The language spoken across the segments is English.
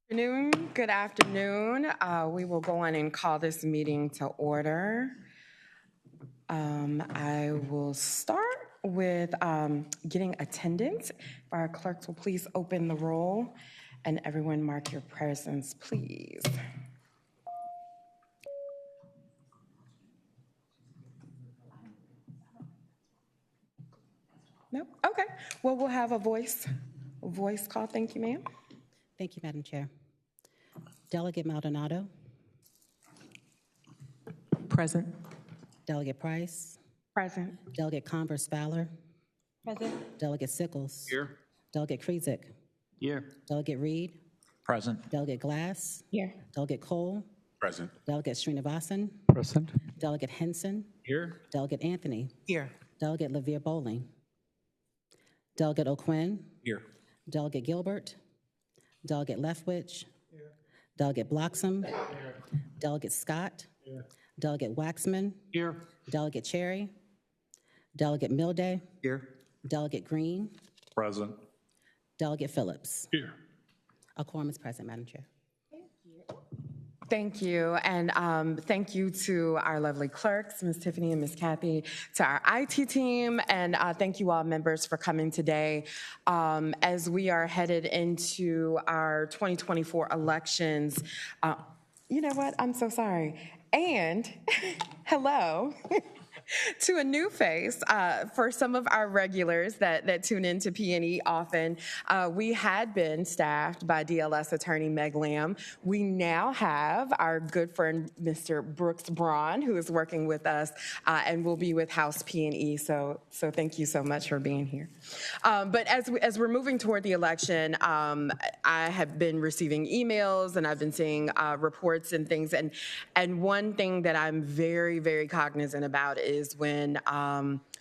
Good afternoon. We will go on and call this meeting to order. I will start with getting attendance. If our clerks will please open the roll and everyone mark your presence, please. Nope. Okay. Well, we'll have a voice call. Thank you, ma'am. Thank you, Madam Chair. Delegate Maldonado. Present. Delegate Price. Present. Delegate Converse Fowler. Present. Delegate Sickles. Here. Delegate Krizik. Here. Delegate Reed. Present. Delegate Glass. Here. Delegate Cole. Present. Delegate Srinivasan. Present. Delegate Henson. Here. Delegate Anthony. Here. Delegate LaVere Bowling. Delegate O'Quinn. Here. Delegate Gilbert. Delegate Leftwich. Here. Delegate Bloxham. Here. Delegate Scott. Here. Delegate Waxman. Here. Delegate Cherry. Delegate Milday. Here. Delegate Green. Present. Delegate Phillips. Here. A quorum is present, Madam Chair. Thank you, and thank you to our lovely clerks, Ms. Tiffany and Ms. Kathy, to our IT team, and thank you all members for coming today. As we are headed into our 2024 elections, you know what, I'm so sorry, and hello. To a new face for some of our regulars that tune into P&E often. We had been staffed by DLS attorney Meg Lamb. We now have our good friend, Mr. Brooks Braun, who is working with us and will be with House P&E. So thank you so much for being here. But as we're moving toward the election, I have been receiving emails and I've been seeing reports and things. And one thing that I'm very, very cognizant about is when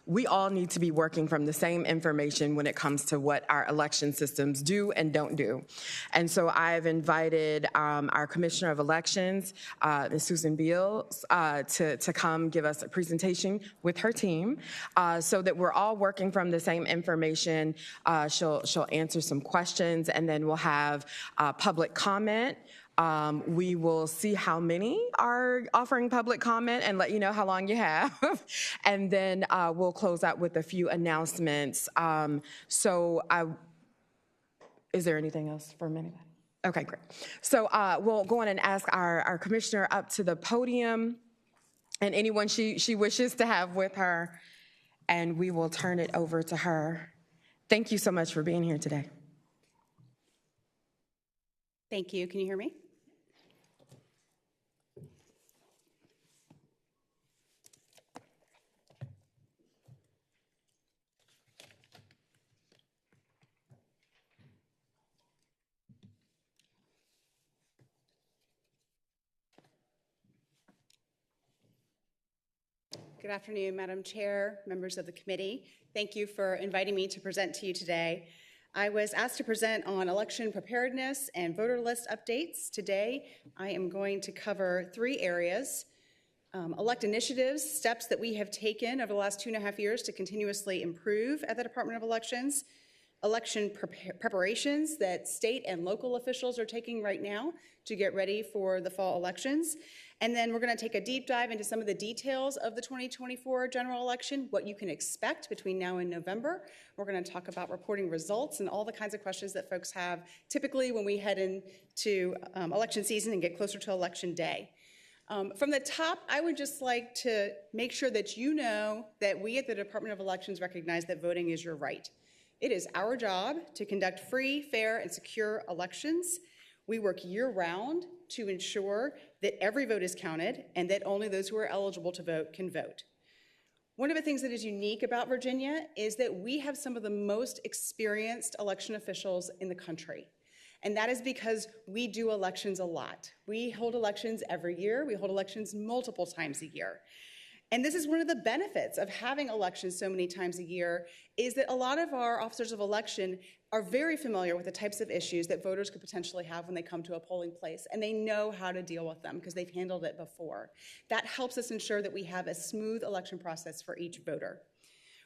we all need to be working from the same information when it comes to what our election systems do and don't do. And so I've invited our Commissioner of Elections, Ms. Susan Beals, to come give us a presentation with her team so that we're all working from the same information. She'll answer some questions, and then we'll have public comment. We will see how many are offering public comment and let you know how long you have. And then we'll close out with a few announcements. Is there anything else for anybody? Okay, great. So we'll go on and ask our commissioner up to the podium and anyone she wishes to have with her, and we will turn it over to her. Thank you so much for being here today. Thank you. Can you hear me? Good afternoon, Madam Chair, members of the committee. Thank you for inviting me to present to you today. I was asked to present on election preparedness and voter list updates. Today, I am going to cover 3 areas: elect initiatives, steps that we have taken over the last 2.5 years to continuously improve at the Department of Elections, election preparations that state and local officials are taking right now to get ready for the fall elections. And then we're going to take a deep dive into some of the details of the 2024 general election, what you can expect between now and November. We're going to talk about reporting results and all the kinds of questions that folks have typically when we head into election season and get closer to election day. From the top, I would just like to make sure that you know that we at the Department of Elections recognize that voting is your right. It is our job to conduct free, fair, and secure elections. We work year-round to ensure that every vote is counted and that only those who are eligible to vote can vote. One of the things that is unique about Virginia is that we have some of the most experienced election officials in the country. And that is because we do elections a lot. We hold elections every year. We hold elections multiple times a year. And this is one of the benefits of having elections so many times a year, is that a lot of our officers of election are very familiar with the types of issues that voters could potentially have when they come to a polling place, and they know how to deal with them because they've handled it before. That helps us ensure that we have a smooth election process for each voter.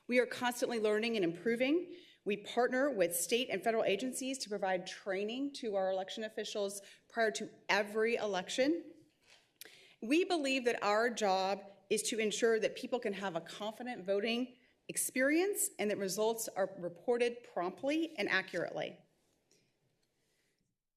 We are constantly learning and improving. We partner with state and federal agencies to provide training to our election officials prior to every election. We believe that our job is to ensure that people can have a confident voting experience and that results are reported promptly and accurately.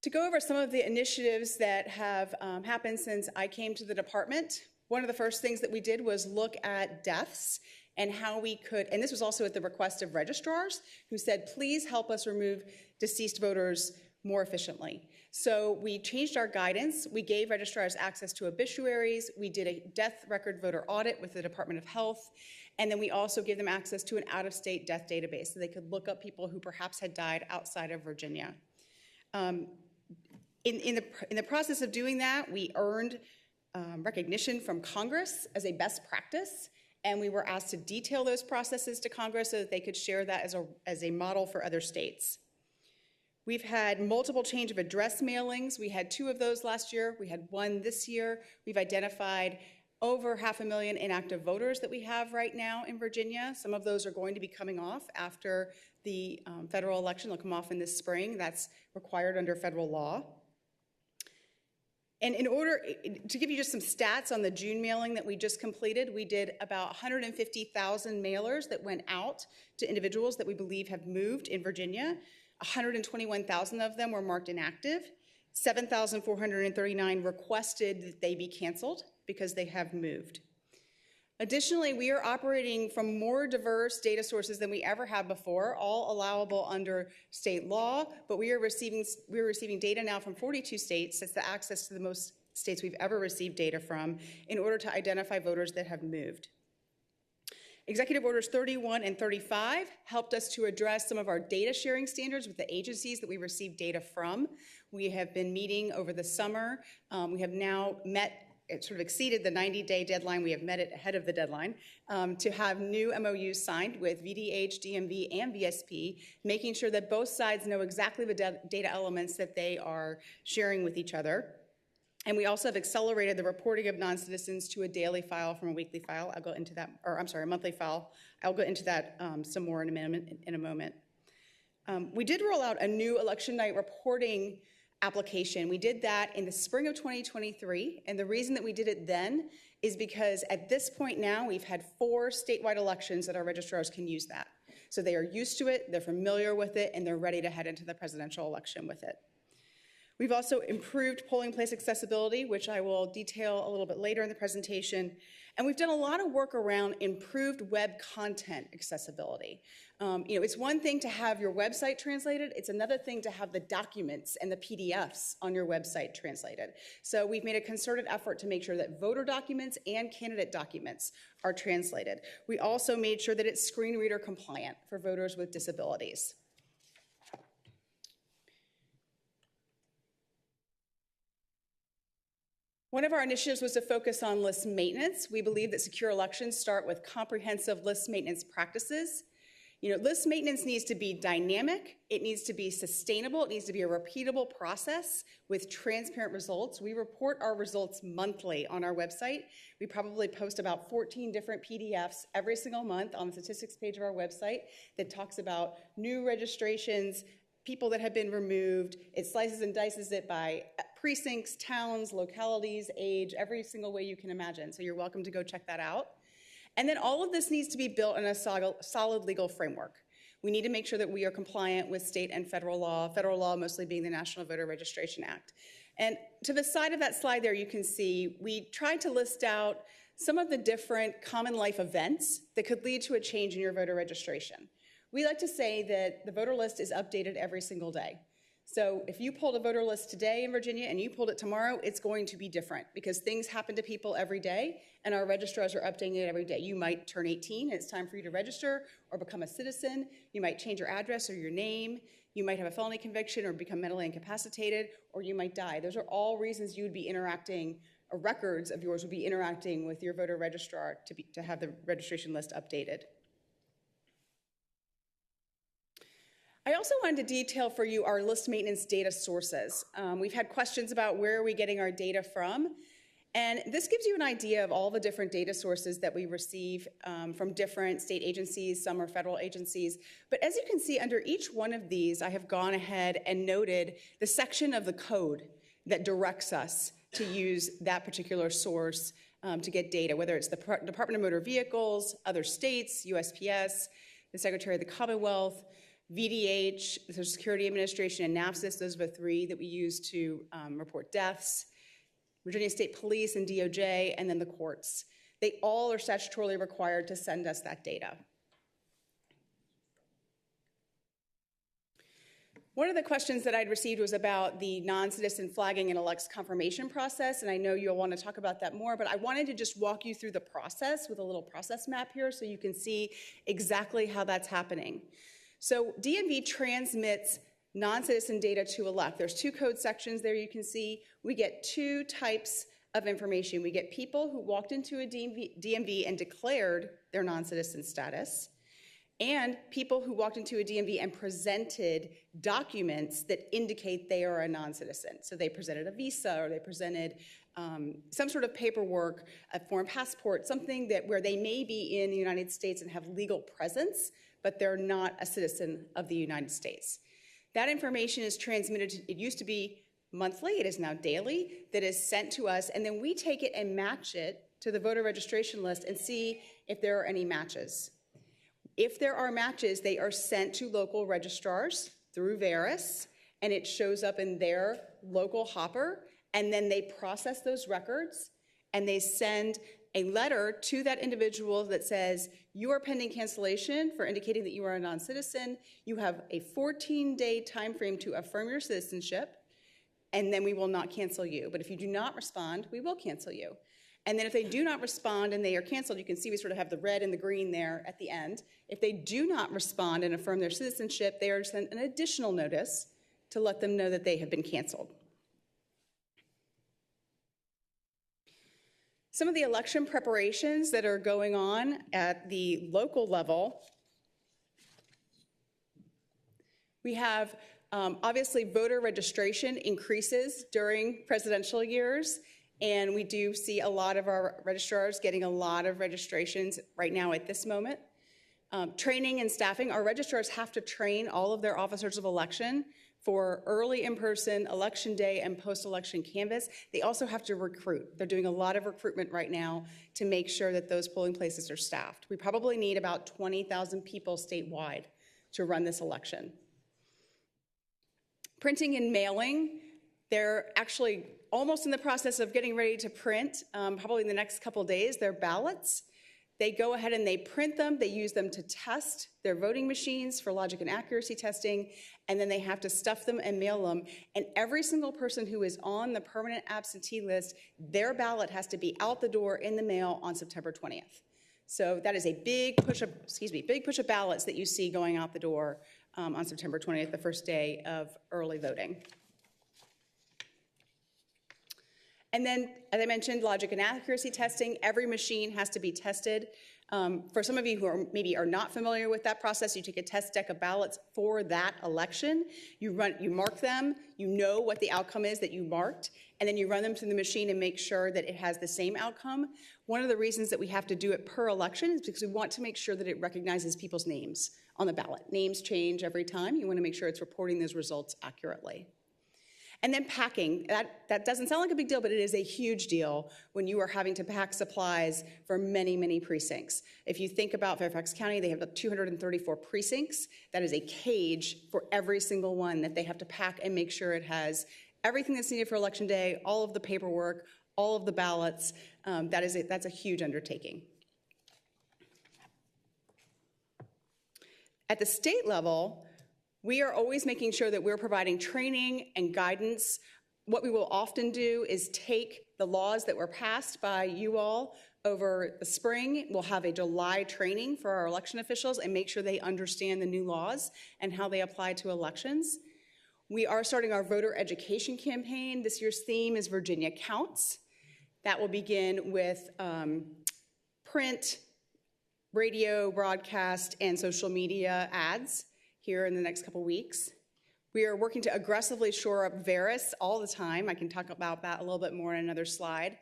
To go over some of the initiatives that have happened since I came to the department, one of the first things that we did was look at deaths and how we could, and this was also at the request of registrars who said, please help us remove deceased voters more efficiently. So we changed our guidance. We gave registrars access to obituaries. We did a death record voter audit with the Department of Health. And then we also gave them access to an out-of-state death database so they could look up people who perhaps had died outside of Virginia. In the process of doing that, we earned recognition from Congress as a best practice, and we were asked to detail those processes to Congress so that they could share that as a model for other states. We've had multiple change of address mailings. We had 2 of those last year. We had 1 this year. We've identified over 500,000 inactive voters that we have right now in Virginia. Some of those are going to be coming off after the federal election. They'll come off in this spring. That's required under federal law. And in order to give you just some stats on the June mailing that we just completed, we did about 150,000 mailers that went out to individuals that we believe have moved in Virginia. 121,000 of them were marked inactive. 7,439 requested that they be canceled because they have moved. Additionally, we are operating from more diverse data sources than we ever have before, all allowable under state law, but we are receiving data now from 42 states. That's the access to the most states we've ever received data from in order to identify voters that have moved. Executive Orders 31 and 35 helped us to address some of our data sharing standards with the agencies that we received data from. We have been meeting over the summer. We have now met, it sort of exceeded the 90-day deadline. We have met it ahead of the deadline to have new MOUs signed with VDH, DMV, and VSP, making sure that both sides know exactly the data elements that they are sharing with each other. And we also have accelerated the reporting of non-citizens to a daily file from a weekly file. I'll go into that, or I'm sorry, a monthly file. I'll go into that some more in a moment. We did roll out a new election night reporting application. We did that in the spring of 2023, and the reason that we did it then is because at this point now, we've had 4 statewide elections that our registrars can use that. So they are used to it, they're familiar with it, and they're ready to head into the presidential election with it. We've also improved polling place accessibility, which I will detail a little bit later in the presentation. And we've done a lot of work around improved web content accessibility. It's one thing to have your website translated. It's another thing to have the documents and the PDFs on your website translated. So we've made a concerted effort to make sure that voter documents and candidate documents are translated. We also made sure that it's screen reader compliant for voters with disabilities. One of our initiatives was to focus on list maintenance. We believe that secure elections start with comprehensive list maintenance practices. List maintenance needs to be dynamic, it needs to be sustainable, it needs to be a repeatable process with transparent results. We report our results monthly on our website. We probably post about 14 different PDFs every single month on the statistics page of our website that talks about new registrations, people that have been removed. It slices and dices it by precincts, towns, localities, age, every single way you can imagine. So you're welcome to go check that out. And then all of this needs to be built in a solid legal framework. We need to make sure that we are compliant with state and federal law mostly being the National Voter Registration Act. And to the side of that slide there, you can see we tried to list out some of the different common life events that could lead to a change in your voter registration. We like to say that the voter list is updated every single day. So if you pulled a voter list today in Virginia and you pulled it tomorrow, it's going to be different because things happen to people every day and our registrars are updating it every day. You might turn 18 and it's time for you to register or become a citizen. You might change your address or your name. You might have a felony conviction or become mentally incapacitated, or you might die. Those are all reasons you would be interacting, or records of yours would be interacting with your voter registrar to have the registration list updated. I also wanted to detail for you our list maintenance data sources. We've had questions about where are we getting our data from. And this gives you an idea of all the different data sources that we receive from different state agencies. Some are federal agencies. But as you can see, under each one of these, I have gone ahead and noted the section of the code that directs us to use that particular source to get data, whether it's the Department of Motor Vehicles, other states, USPS, the Secretary of the Commonwealth, VDH, the Social Security Administration, and NAPSIS. Those are the three that we use to report deaths. Virginia State Police and DOJ, and then the courts. They all are statutorily required to send us that data. One of the questions that I'd received was about the non-citizen flagging and elects confirmation process, and I know you'll want to talk about that more, but I wanted to just walk you through the process with a little process map here so you can see exactly how that's happening. So DMV transmits non-citizen data to elect. There's two code sections there you can see. We get two types of information. We get people who walked into a DMV and declared their non-citizen status, and people who walked into a DMV and presented documents that indicate they are a non-citizen. So they presented a visa, or they presented some sort of paperwork, a foreign passport, something that where they may be in the United States and have legal presence, but they're not a citizen of the United States. That information is transmitted, it used to be monthly, it is now daily, that is sent to us, and then we take it and match it to the voter registration list and see if there are any matches. If there are matches, they are sent to local registrars through Veris, and it shows up in their local hopper, and then they process those records, and they send a letter to that individual that says, you are pending cancellation for indicating that you are a non-citizen. You have a 14-day time frame to affirm your citizenship, and then we will not cancel you. But if you do not respond, we will cancel you. And then if they do not respond and they are canceled, you can see we sort of have the red and the green there at the end. If they do not respond and affirm their citizenship, they are sent an additional notice to let them know that they have been canceled. Some of the election preparations that are going on at the local level, we have obviously voter registration increases during presidential years, and we do see a lot of our registrars getting a lot of registrations right now at this moment. Training and staffing, our registrars have to train all of their officers of election for early in-person, election day, and post-election canvass. They also have to recruit. They're doing a lot of recruitment right now to make sure that those polling places are staffed. We probably need about 20,000 people statewide to run this election. Printing and mailing, they're actually almost in the process of getting ready to print, probably in the next couple days, their ballots. They go ahead and they print them, they use them to test their voting machines for logic and accuracy testing, and then they have to stuff them and mail them. And every single person who is on the permanent absentee list, their ballot has to be out the door in the mail on September 20th. So that is a big push of ballots that you see going out the door on September 20th, the first day of early voting. And then, as I mentioned, logic and accuracy testing. Every machine has to be tested. For some of you who maybe are not familiar with that process, you take a test deck of ballots for that election. You mark them, you know what the outcome is that you marked, and then you run them through the machine and make sure that it has the same outcome. One of the reasons that we have to do it per election is because we want to make sure that it recognizes people's names on the ballot. Names change every time. You want to make sure it's reporting those results accurately. And then packing, that doesn't sound like a big deal, but it is a huge deal when you are having to pack supplies for many, many precincts. If you think about Fairfax County, they have 234 precincts. That is a cage for every single one that they have to pack and make sure it has everything that's needed for Election Day, all of the paperwork, all of the ballots. That's a huge undertaking. At the state level, we are always making sure that we're providing training and guidance. What we will often do is take the laws that were passed by you all over the spring. We'll have a July training for our election officials and make sure they understand the new laws and how they apply to elections. We are starting our voter education campaign. This year's theme is Virginia Counts. That will begin with print, radio, broadcast, and social media ads here in the next couple weeks. We are working to aggressively shore up Veris all the time. I can talk about that a little bit more in another slide.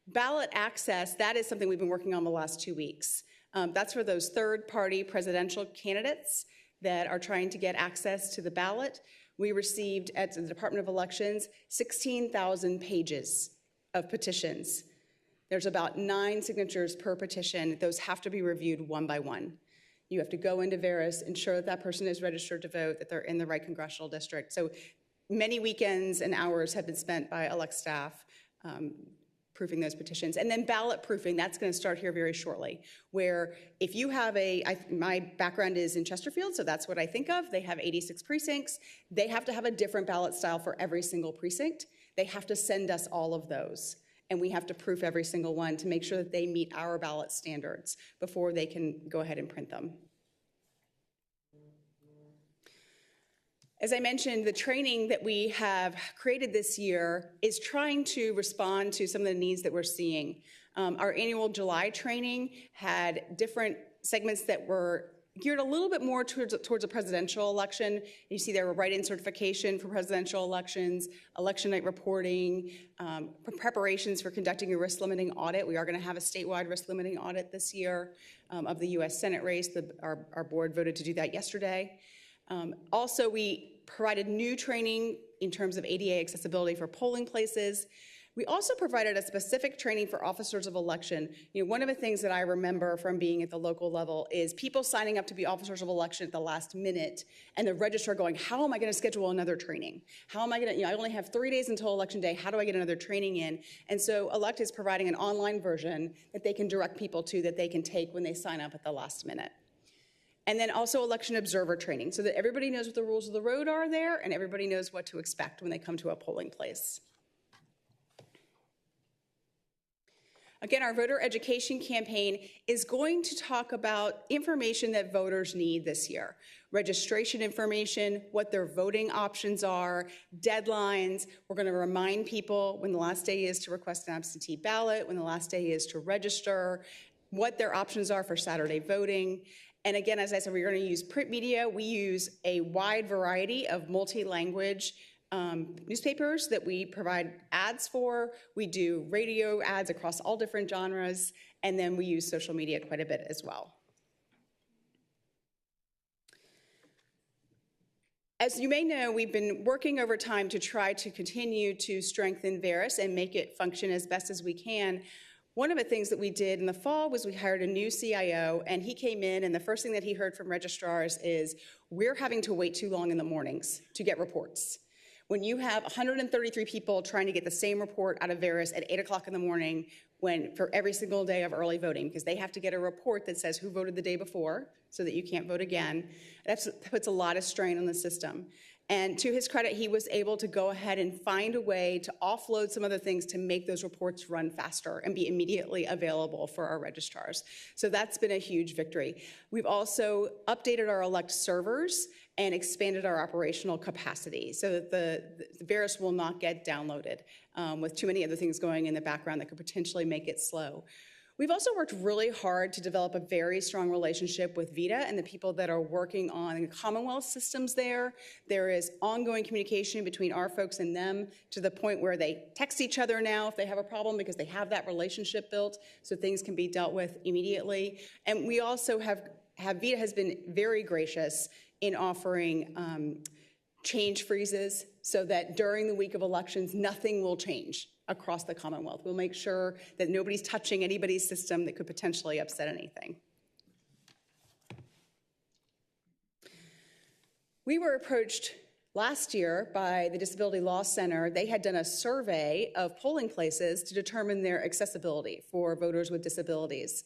Ballot access, that is something we've been working on the last 2 weeks. That's for those third-party presidential candidates that are trying to get access to the ballot. We received at the Department of Elections 16,000 pages of petitions. There's about 9 signatures per petition. Those have to be reviewed one by one. You have to go into Veris, ensure that that person is registered to vote, that they're in the right congressional district. So many weekends and hours have been spent by elect staff proofing those petitions. And then ballot proofing, that's going to start here very shortly, where if you have my background is in Chesterfield, so that's what I think of. They have 86 precincts. They have to have a different ballot style for every single precinct. They have to send us all of those. And we have to proof every single one to make sure that they meet our ballot standards before they can go ahead and print them. As I mentioned, the training that we have created this year is trying to respond to some of the needs that we're seeing. Our annual July training had different segments that were geared a little bit more towards a presidential election. You see there were write-in certification for presidential elections, election night reporting, preparations for conducting a risk-limiting audit. We are going to have a statewide risk-limiting audit this year of the U.S. Senate race. Our board voted to do that yesterday. Also, we provided new training in terms of ADA accessibility for polling places. We also provided a specific training for officers of election. One of the things that I remember from being at the local level is people signing up to be officers of election at the last minute, and the registrar going, how am I going to schedule another training? How am I going to, I only have 3 days until election day. How do I get another training in? And so Elect is providing an online version that they can direct people to that they can take when they sign up at the last minute. And then also election observer training so that everybody knows what the rules of the road are there and everybody knows what to expect when they come to a polling place. Again, our voter education campaign is going to talk about information that voters need this year. Registration information, what their voting options are, deadlines. We're going to remind people when the last day is to request an absentee ballot, when the last day is to register, what their options are for Saturday voting. And again, as I said, we're going to use print media. We use a wide variety of multi-language newspapers that we provide ads for. We do radio ads across all different genres, and then we use social media quite a bit as well. As you may know, we've been working over time to try to continue to strengthen Veris and make it function as best as we can. One of the things that we did in the fall was we hired a new CIO, and he came in, and the first thing that he heard from registrars is, we're having to wait too long in the mornings to get reports. When you have 133 people trying to get the same report out of Veris at 8 o'clock in the morning for every single day of early voting, because they have to get a report that says who voted the day before so that you can't vote again, that puts a lot of strain on the system. And to his credit, he was able to go ahead and find a way to offload some other things to make those reports run faster and be immediately available for our registrars. So that's been a huge victory. We've also updated our elect servers and expanded our operational capacity so that the Veris will not get downloaded with too many other things going in the background that could potentially make it slow. We've also worked really hard to develop a very strong relationship with VITA and the people that are working on the Commonwealth systems there. There is ongoing communication between our folks and them to the point where they text each other now if they have a problem because they have that relationship built so things can be dealt with immediately. And we also VITA has been very gracious in offering change freezes so that during the week of elections, nothing will change across the Commonwealth. We'll make sure that nobody's touching anybody's system that could potentially upset anything. We were approached last year by the Disability Law Center. They had done a survey of polling places to determine their accessibility for voters with disabilities.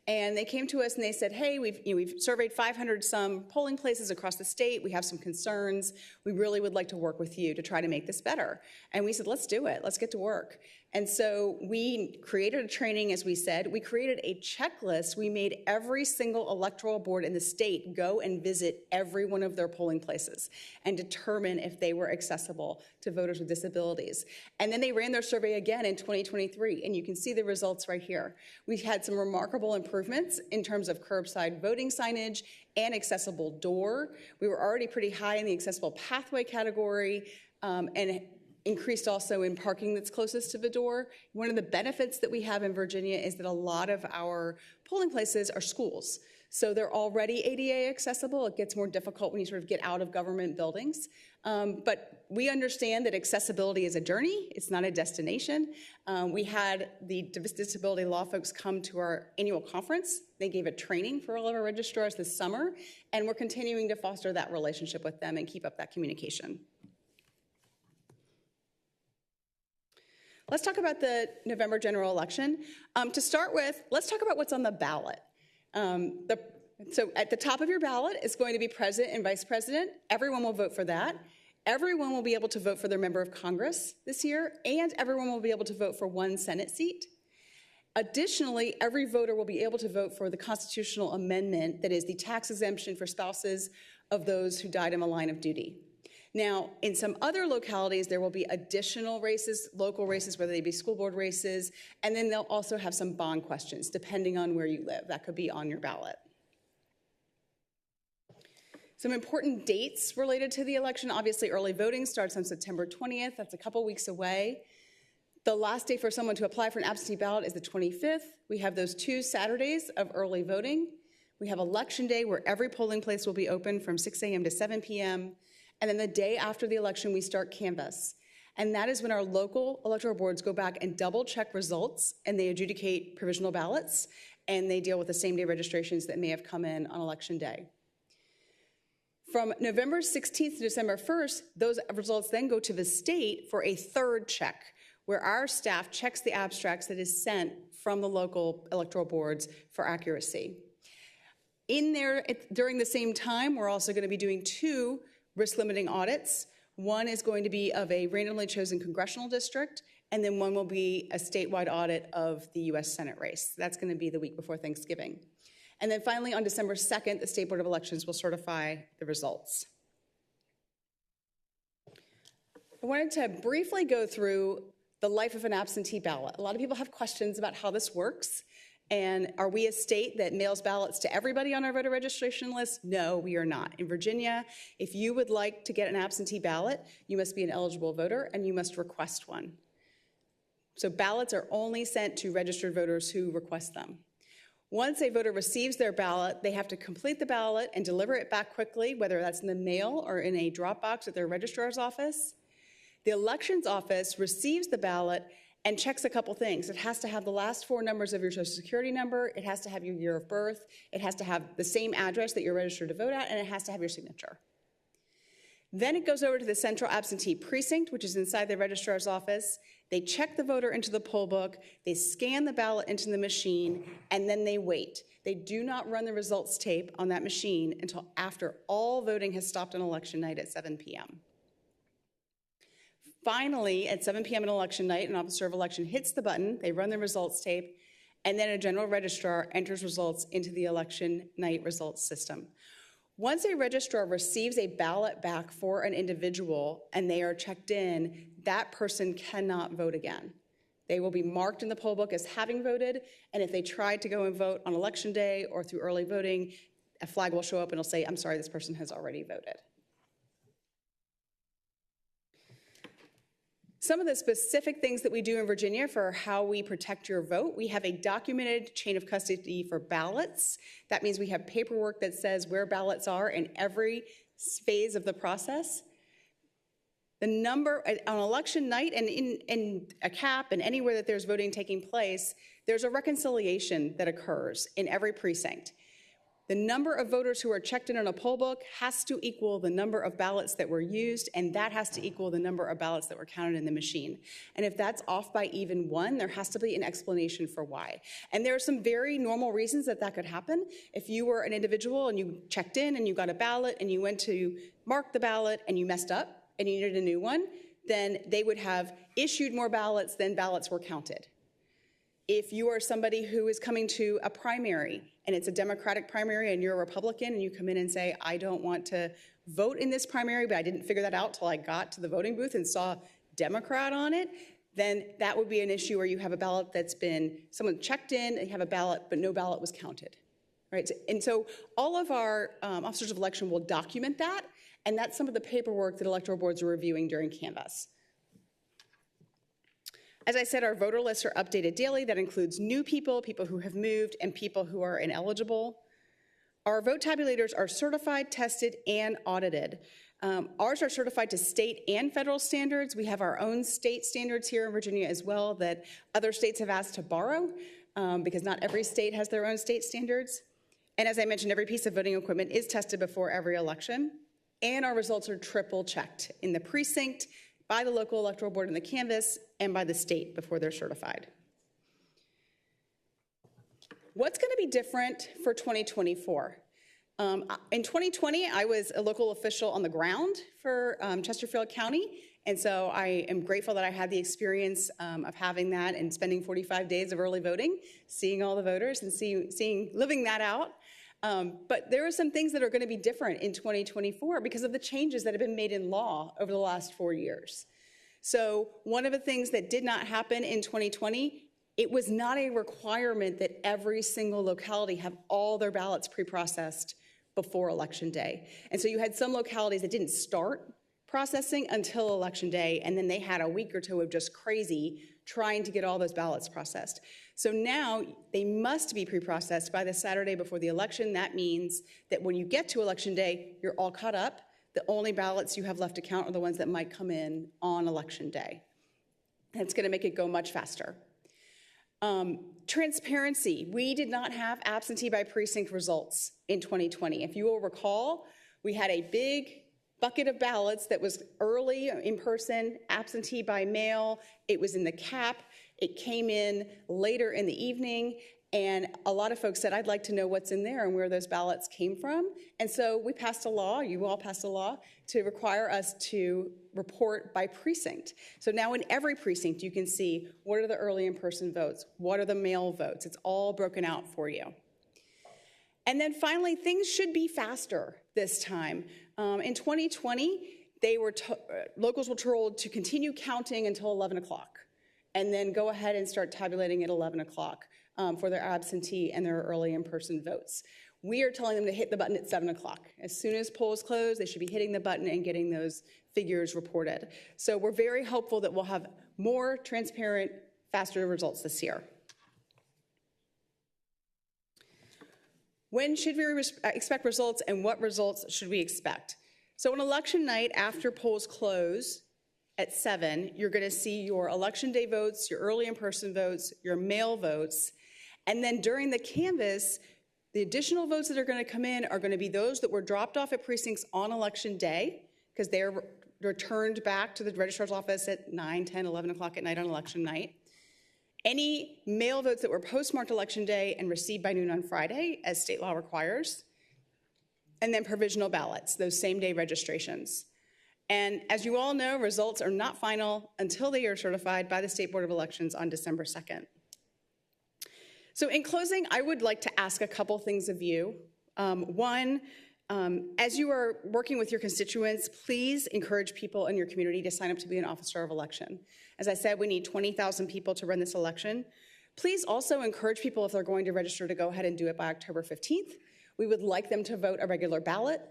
And they came to us and they said, hey, we've surveyed 500 some polling places across the state. We have some concerns. We really would like to work with you to try to make this better. And we said, let's do it. Let's get to work. And so we created a training, as we said. We created a checklist. We made every single electoral board in the state go and visit every one of their polling places and determine if they were accessible to voters with disabilities. And then they ran their survey again in 2023, and you can see the results right here. We've had some remarkable improvements in terms of curbside voting signage and accessible door. We were already pretty high in the accessible pathway category, and increased also in parking that's closest to the door. One of the benefits that we have in Virginia is that a lot of our polling places are schools. So they're already ADA accessible. It gets more difficult when you sort of get out of government buildings. But we understand that accessibility is a journey. It's not a destination. We had the disability law folks come to our annual conference. They gave a training for all of our registrars this summer, and we're continuing to foster that relationship with them and keep up that communication. Let's talk about the November general election. To start with, let's talk about what's on the ballot. So at the top of your ballot is going to be president and vice president. Everyone will vote for that. Everyone will be able to vote for their member of Congress this year, and everyone will be able to vote for one Senate seat. Additionally, every voter will be able to vote for the constitutional amendment that is the tax exemption for spouses of those who died in the line of duty. Now, in some other localities, there will be additional races, local races, whether they be school board races, and then they'll also have some bond questions, depending on where you live. That could be on your ballot. Some important dates related to the election. Obviously, early voting starts on September 20th. That's a couple weeks away. The last day for someone to apply for an absentee ballot is the 25th. We have those 2 Saturdays of early voting. We have Election Day, where every polling place will be open from 6 a.m. to 7 p.m., and then the day after the election, we start canvass. And that is when our local electoral boards go back and double check results, and they adjudicate provisional ballots, and they deal with the same day registrations that may have come in on election day. From November 16th to December 1st, those results then go to the state for a third check, where our staff checks the abstracts that is sent from the local electoral boards for accuracy. In there, during the same time, we're also going to be doing 2 risk-limiting audits. One is going to be of a randomly chosen congressional district, and then one will be a statewide audit of the U.S. Senate race. That's going to be the week before Thanksgiving. And then finally, on December 2nd, the State Board of Elections will certify the results. I wanted to briefly go through the life of an absentee ballot. A lot of people have questions about how this works. And are we a state that mails ballots to everybody on our voter registration list? No, we are not. In Virginia, if you would like to get an absentee ballot, you must be an eligible voter and you must request one. So ballots are only sent to registered voters who request them. Once a voter receives their ballot, they have to complete the ballot and deliver it back quickly, whether that's in the mail or in a drop box at their registrar's office. The elections office receives the ballot and checks a couple things. It has to have the last 4 numbers of your social security number, it has to have your year of birth, it has to have the same address that you're registered to vote at, and it has to have your signature. Then it goes over to the central absentee precinct, which is inside the registrar's office. They check the voter into the poll book, they scan the ballot into the machine, and then they wait. They do not run the results tape on that machine until after all voting has stopped on election night at 7 p.m. Finally, at 7 p.m. on election night, an officer of election hits the button, they run the results tape, and then a general registrar enters results into the election night results system. Once a registrar receives a ballot back for an individual and they are checked in, that person cannot vote again. They will be marked in the poll book as having voted, and if they tried to go and vote on election day or through early voting, a flag will show up and it'll say, I'm sorry, this person has already voted. Some of the specific things that we do in Virginia for how we protect your vote, we have a documented chain of custody for ballots. That means we have paperwork that says where ballots are in every phase of the process. The number, on election night and in a cap and anywhere that there's voting taking place, there's a reconciliation that occurs in every precinct. The number of voters who are checked in on a poll book has to equal the number of ballots that were used, and that has to equal the number of ballots that were counted in the machine. And if that's off by even 1, there has to be an explanation for why. And there are some very normal reasons that that could happen. If you were an individual and you checked in and you got a ballot and you went to mark the ballot and you messed up and you needed a new one, then they would have issued more ballots than ballots were counted. If you are somebody who is coming to a primary and it's a Democratic primary and you're a Republican and you come in and say, I don't want to vote in this primary, but I didn't figure that out till I got to the voting booth and saw Democrat on it, then that would be an issue where you have a ballot that's been, someone checked in, they have a ballot, but no ballot was counted, right? And so all of our officers of election will document that, and that's some of the paperwork that electoral boards are reviewing during canvass. As I said, our voter lists are updated daily. That includes new people, people who have moved, and people who are ineligible. Our vote tabulators are certified, tested, and audited. Ours are certified to state and federal standards. We have our own state standards here in Virginia as well that other states have asked to borrow because not every state has their own state standards. And as I mentioned, every piece of voting equipment is tested before every election. And our results are triple checked in the precinct, by the local electoral board in the canvas, and by the state before they're certified. What's going to be different for 2024? In 2020, I was a local official on the ground for Chesterfield County, and so I am grateful that I had the experience of having that and spending 45 days of early voting, seeing all the voters and living that out. But there are some things that are going to be different in 2024 because of the changes that have been made in law over the last 4 years. So one of the things that did not happen in 2020, it was not a requirement that every single locality have all their ballots pre-processed before Election Day. And so you had some localities that didn't start processing until Election Day, and then they had a week or two of just crazy trying to get all those ballots processed. So now they must be pre-processed by the Saturday before the election. That means that when you get to Election Day, you're all caught up. The only ballots you have left to count are the ones that might come in on Election Day. That's going to make it go much faster. Transparency. We did not have absentee by precinct results in 2020. If you will recall, we had a big bucket of ballots that was early in person, absentee by mail. It was in the cap. It came in later in the evening, and a lot of folks said, I'd like to know what's in there and where those ballots came from. And so we passed a law, you all passed a law, to require us to report by precinct. So now in every precinct, you can see what are the early in-person votes, what are the mail votes. It's all broken out for you. And then finally, things should be faster this time. In 2020, locals were told to continue counting until 11 o'clock and then go ahead and start tabulating at 11 o'clock for their absentee and their early in-person votes. We are telling them to hit the button at 7 o'clock. As soon as polls close, they should be hitting the button and getting those figures reported. So we're very hopeful that we'll have more transparent, faster results this year. When should we expect results, and what results should we expect? So on election night, after polls close at 7, you're going to see your election day votes, your early in-person votes, your mail votes, and then during the canvass, the additional votes that are going to come in are going to be those that were dropped off at precincts on election day, because they're returned back to the registrar's office at 9, 10, 11 o'clock at night on election night. Any mail votes that were postmarked election day and received by noon on Friday, as state law requires, and then provisional ballots, those same-day registrations. And as you all know, results are not final until they are certified by the State Board of Elections on December 2nd. So in closing, I would like to ask a couple things of you. One, as you are working with your constituents, please encourage people in your community to sign up to be an officer of election. As I said, we need 20,000 people to run this election. Please also encourage people, if they're going to register, to go ahead and do it by October 15th. We would like them to vote a regular ballot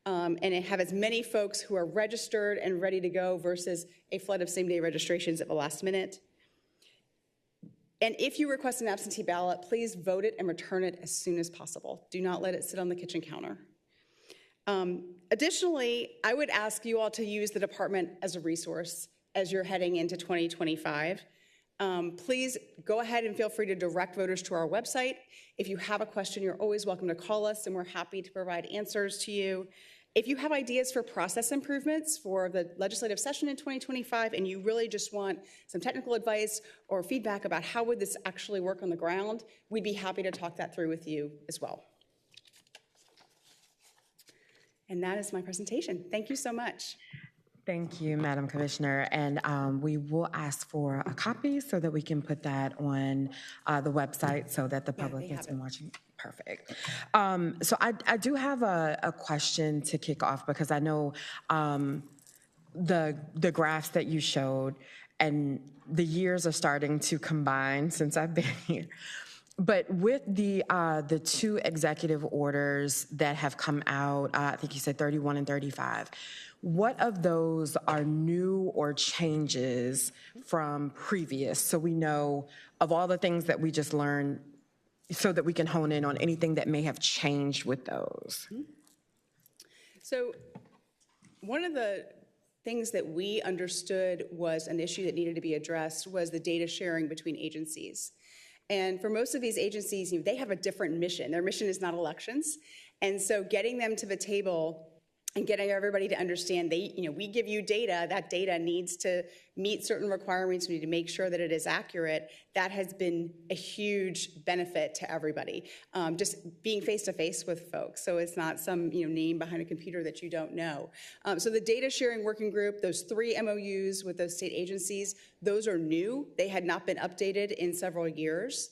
and have as many folks who are registered and ready to go versus a flood of same-day registrations at the last minute. And if you request an absentee ballot, please vote it and return it as soon as possible. Do not let it sit on the kitchen counter. Additionally, I would ask you all to use the department as a resource as you're heading into 2025. Please go ahead and feel free to direct voters to our website. If you have a question, you're always welcome to call us, and we're happy to provide answers to you. If you have ideas for process improvements for the legislative session in 2025, and you really just want some technical advice or feedback about how would this actually work on the ground, we'd be happy to talk that through with you as well. And that is my presentation. Thank you so much. Thank you, Madam Commissioner. And we will ask for a copy so that we can put that on the website so that the public has been watching. Perfect. So I do have a question to kick off, because I know the graphs that you showed and the years are starting to combine since I've been here. But with the two executive orders that have come out, I think you said 31 and 35, what of those are new or changes from previous? So we know of all the things that we just learned so that we can hone in on anything that may have changed with those. So one of the things that we understood was an issue that needed to be addressed was the data sharing between agencies. And for most of these agencies, they have a different mission. Their mission is not elections. And so getting them to the table and getting everybody to understand we give you data, that data needs to meet certain requirements, we need to make sure that it is accurate. That has been a huge benefit to everybody, just being face-to-face with folks. So it's not some name behind a computer that you don't know. So the data sharing working group, those 3 MOUs with those state agencies, those are new. They had not been updated in several years.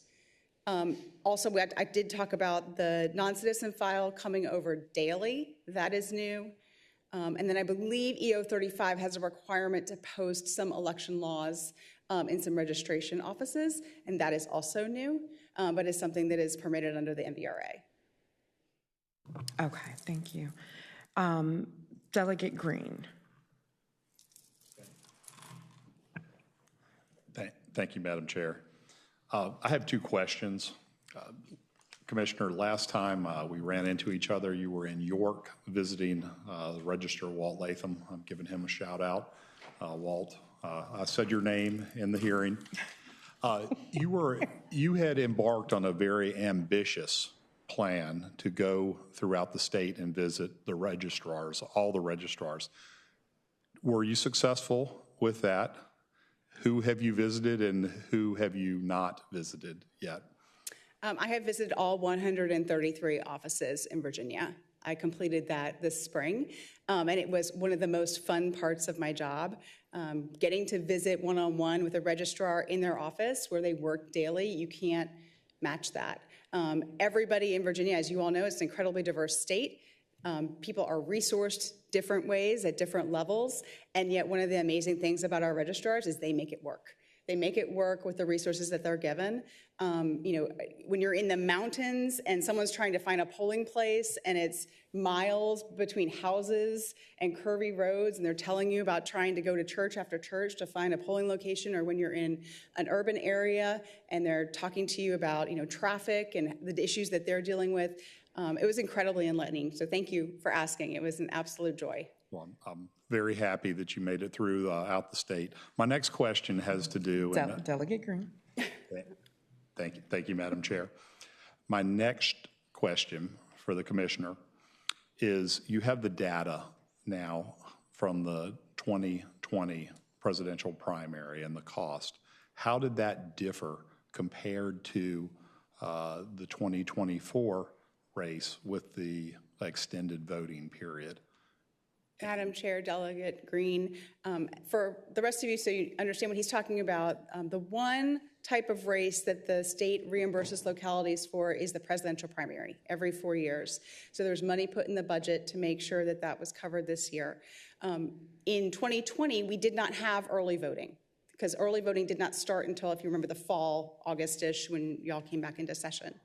Also, I did talk about the non-citizen file coming over daily. That is new. And then I believe EO35 has a requirement to post some election laws in some registration offices, and that is also new, but is something that is permitted under the MVRA. Okay, thank you. Delegate Green. Thank you, Madam Chair. I have 2 questions. Commissioner, last time we ran into each other, you were in York visiting the Registrar Walt Latham. I'm giving him a shout out. Walt, I said your name in the hearing. You had embarked on a very ambitious plan to go throughout the state and visit the registrars, all the registrars. Were you successful with that? Who have you visited and who have you not visited yet? I have visited all 133 offices in Virginia. I completed that this spring, and it was one of the most fun parts of my job. Getting to visit one-on-one with a registrar in their office where they work daily, you can't match that. Everybody in Virginia, as you all know, it's an incredibly diverse state. People are resourced different ways at different levels, and yet one of the amazing things about our registrars is they make it work. They make it work with the resources that they're given. When you're in the mountains and someone's trying to find a polling place and it's miles between houses and curvy roads and they're telling you about trying to go to church after church to find a polling location, or when you're in an urban area and they're talking to you about traffic and the issues that they're dealing with, it was incredibly enlightening. So thank you for asking. It was an absolute joy. Well, I'm very happy that you made it through out the state. My next question has to do... Delegate Green. Thank you, Madam Chair. My next question for the Commissioner is, you have the data now from the 2020 presidential primary and the cost. How did that differ compared to the 2024 race with the extended voting period? Madam Chair, Delegate Green, for the rest of you, so you understand what he's talking about, the one type of race that the state reimburses localities for is the presidential primary every 4 years. So there's money put in the budget to make sure that that was covered this year. In 2020, we did not have early voting because early voting did not start until, if you remember, the fall, August-ish, when y'all came back into session.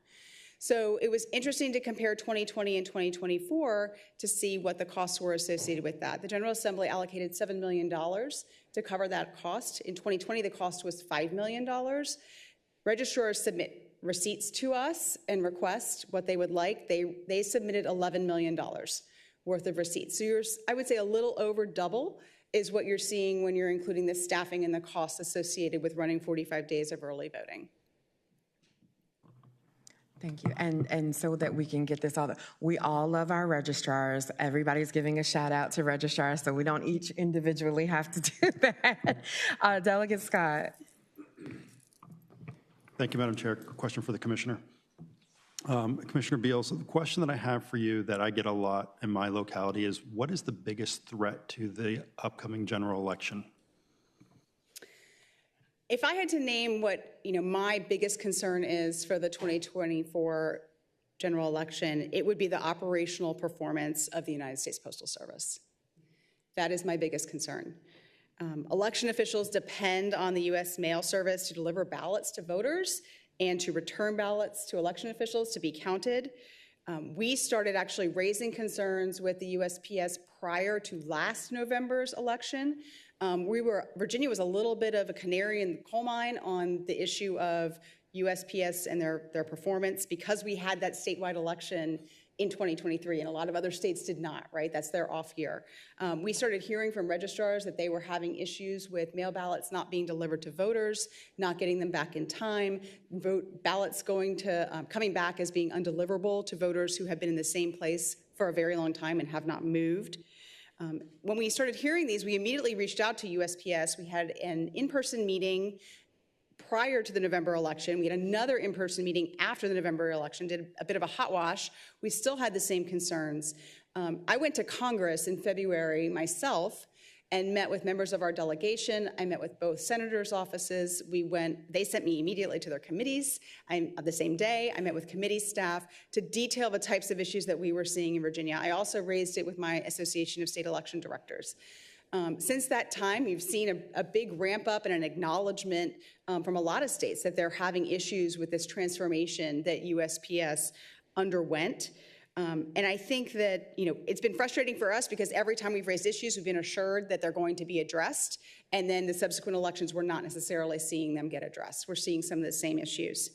So it was interesting to compare 2020 and 2024 to see what the costs were associated with that. The General Assembly allocated $7 million to cover that cost. In 2020, the cost was $5 million. Registrars submit receipts to us and request what they would like. They submitted $11 million worth of receipts. So I would say a little over double is what you're seeing when you're including the staffing and the costs associated with running 45 days of early voting. Thank you. And so that we can get this all, we all love our registrars. Everybody's giving a shout out to registrars, so we don't each individually have to do that. Delegate Scott. Thank you, Madam Chair. Question for the Commissioner. Commissioner Beals, the question that I have for you that I get a lot in my locality is, what is the biggest threat to the upcoming general election? If I had to name what my biggest concern is for the 2024 general election, it would be the operational performance of the United States Postal Service. That is my biggest concern. Election officials depend on the U.S. Mail Service to deliver ballots to voters and to return ballots to election officials to be counted. We started actually raising concerns with the USPS prior to last November's election. Virginia was a little bit of a canary in the coal mine on the issue of USPS and their performance because we had that statewide election in 2023, and a lot of other states did not, right? That's their off year. We started hearing from registrars that they were having issues with mail ballots not being delivered to voters, not getting them back in time, ballots coming back as being undeliverable to voters who have been in the same place for a very long time and have not moved. When we started hearing these, we immediately reached out to USPS. We had an in-person meeting prior to the November election. We had another in-person meeting after the November election, did a bit of a hot wash. We still had the same concerns. I went to Congress in February myself and met with members of our delegation. I met with both senators' offices. They sent me immediately to their committees. The same day, I met with committee staff to detail the types of issues that we were seeing in Virginia. I also raised it with my Association of State Election Directors. Since that time, we've seen a big ramp up and an acknowledgement from a lot of states that they're having issues with this transformation that USPS underwent. And I think that, it's been frustrating for us because every time we've raised issues, we've been assured that they're going to be addressed. And then the subsequent elections, we're not necessarily seeing them get addressed. We're seeing some of the same issues.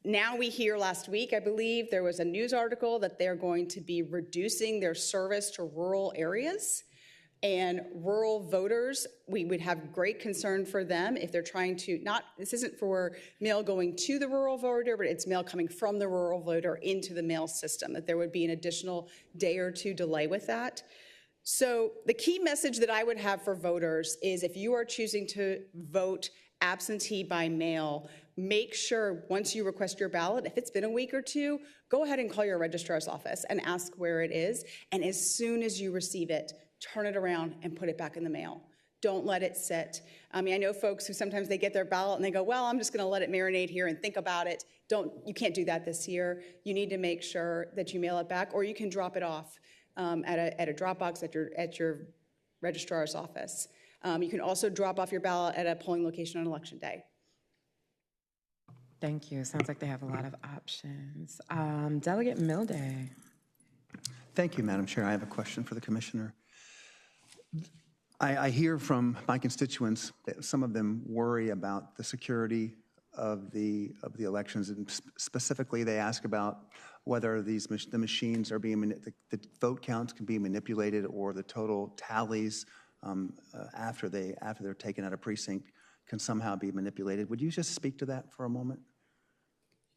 Now we hear last week, I believe, there was a news article that they're going to be reducing their service to rural areas. And rural voters, we would have great concern for them if they're trying to, this isn't for mail going to the rural voter, but it's mail coming from the rural voter into the mail system, that there would be an additional day or two delay with that. So the key message that I would have for voters is if you are choosing to vote absentee by mail, make sure once you request your ballot, if it's been a week or two, go ahead and call your registrar's office and ask where it is. And as soon as you receive it, turn it around and put it back in the mail. Don't let it sit. I know folks who sometimes they get their ballot and they go, well, I'm just going to let it marinate here and think about it. You can't do that this year. You need to make sure that you mail it back, or you can drop it off at a drop box at your registrar's office. You can also drop off your ballot at a polling location on Election Day. Thank you. Sounds like they have a lot of options. Delegate Milday. Thank you, Madam Chair. I have a question for the Commissioner. I hear from my constituents that some of them worry about the security of the elections, and specifically they ask about whether the machines are being, the vote counts can be manipulated, or the total tallies after they're taken out of precinct can somehow be manipulated. Would you just speak to that for a moment?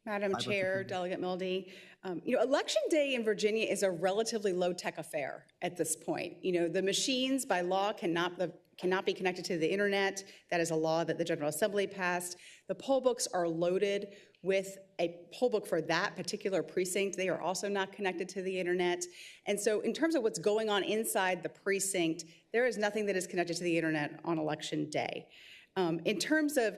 Madam Chair, Delegate Mildy, Election Day in Virginia is a relatively low-tech affair at this point. The machines by law cannot be connected to the internet. That is a law that the General Assembly passed. The poll books are loaded with a poll book for that particular precinct. They are also not connected to the internet. And so in terms of what's going on inside the precinct, there is nothing that is connected to the internet on Election Day. In terms of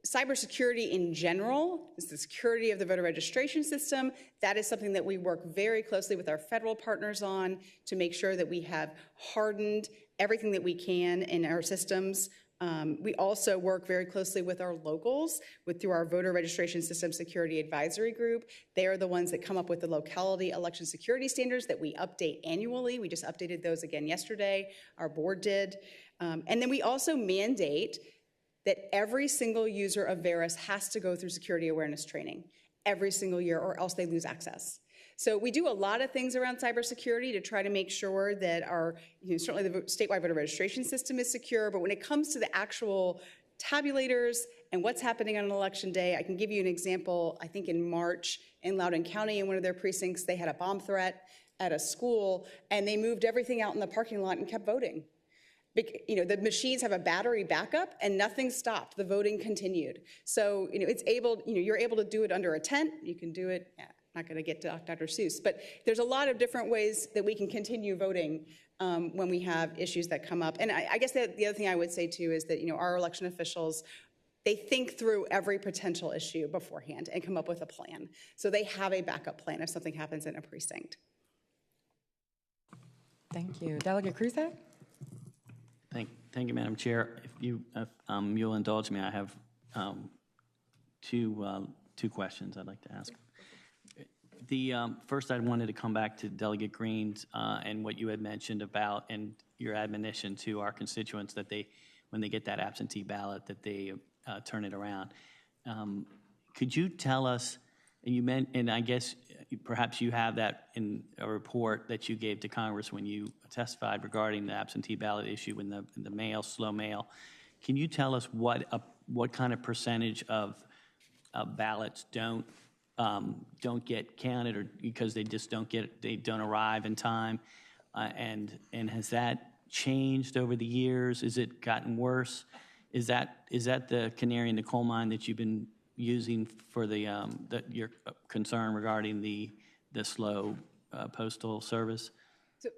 cybersecurity in general, is the security of the voter registration system. That is something that we work very closely with our federal partners on to make sure that we have hardened everything that we can in our systems. We also work very closely with our locals through our voter registration system security advisory group. They are the ones that come up with the locality election security standards that we update annually. We just updated those again yesterday. Our board did. And then we also mandate that every single user of Veris has to go through security awareness training every single year, or else they lose access. So we do a lot of things around cybersecurity to try to make sure that certainly the statewide voter registration system is secure, but when it comes to the actual tabulators and what's happening on Election Day, I can give you an example. I think in March in Loudoun County, in one of their precincts, they had a bomb threat at a school, and they moved everything out in the parking lot and kept voting. The machines have a battery backup, and nothing stopped. The voting continued. So, you're able to do it under a tent. You can do it. Not going to get to Dr. Seuss, but there's a lot of different ways that we can continue voting when we have issues that come up. And I guess the other thing I would say too is that our election officials, they think through every potential issue beforehand and come up with a plan. So they have a backup plan if something happens in a precinct. Thank you. Delegate Kruzak? Thank you, Madam Chair. If you'll indulge me, I have two two questions I'd like to ask. The first, I wanted to come back to Delegate Green's and what you had mentioned about and your admonition to our constituents that they, when they get that absentee ballot, that they turn it around. Could you tell us, and you meant, and I guess perhaps you have that in a report that you gave to Congress when you testified regarding the absentee ballot issue in the mail, slow mail. Can you tell us what kind of percentage of ballots don't get counted, or because they just don't arrive in time, and has that changed over the years? Is it gotten worse? Is that the canary in the coal mine that you've been using for your concern regarding the slow postal service?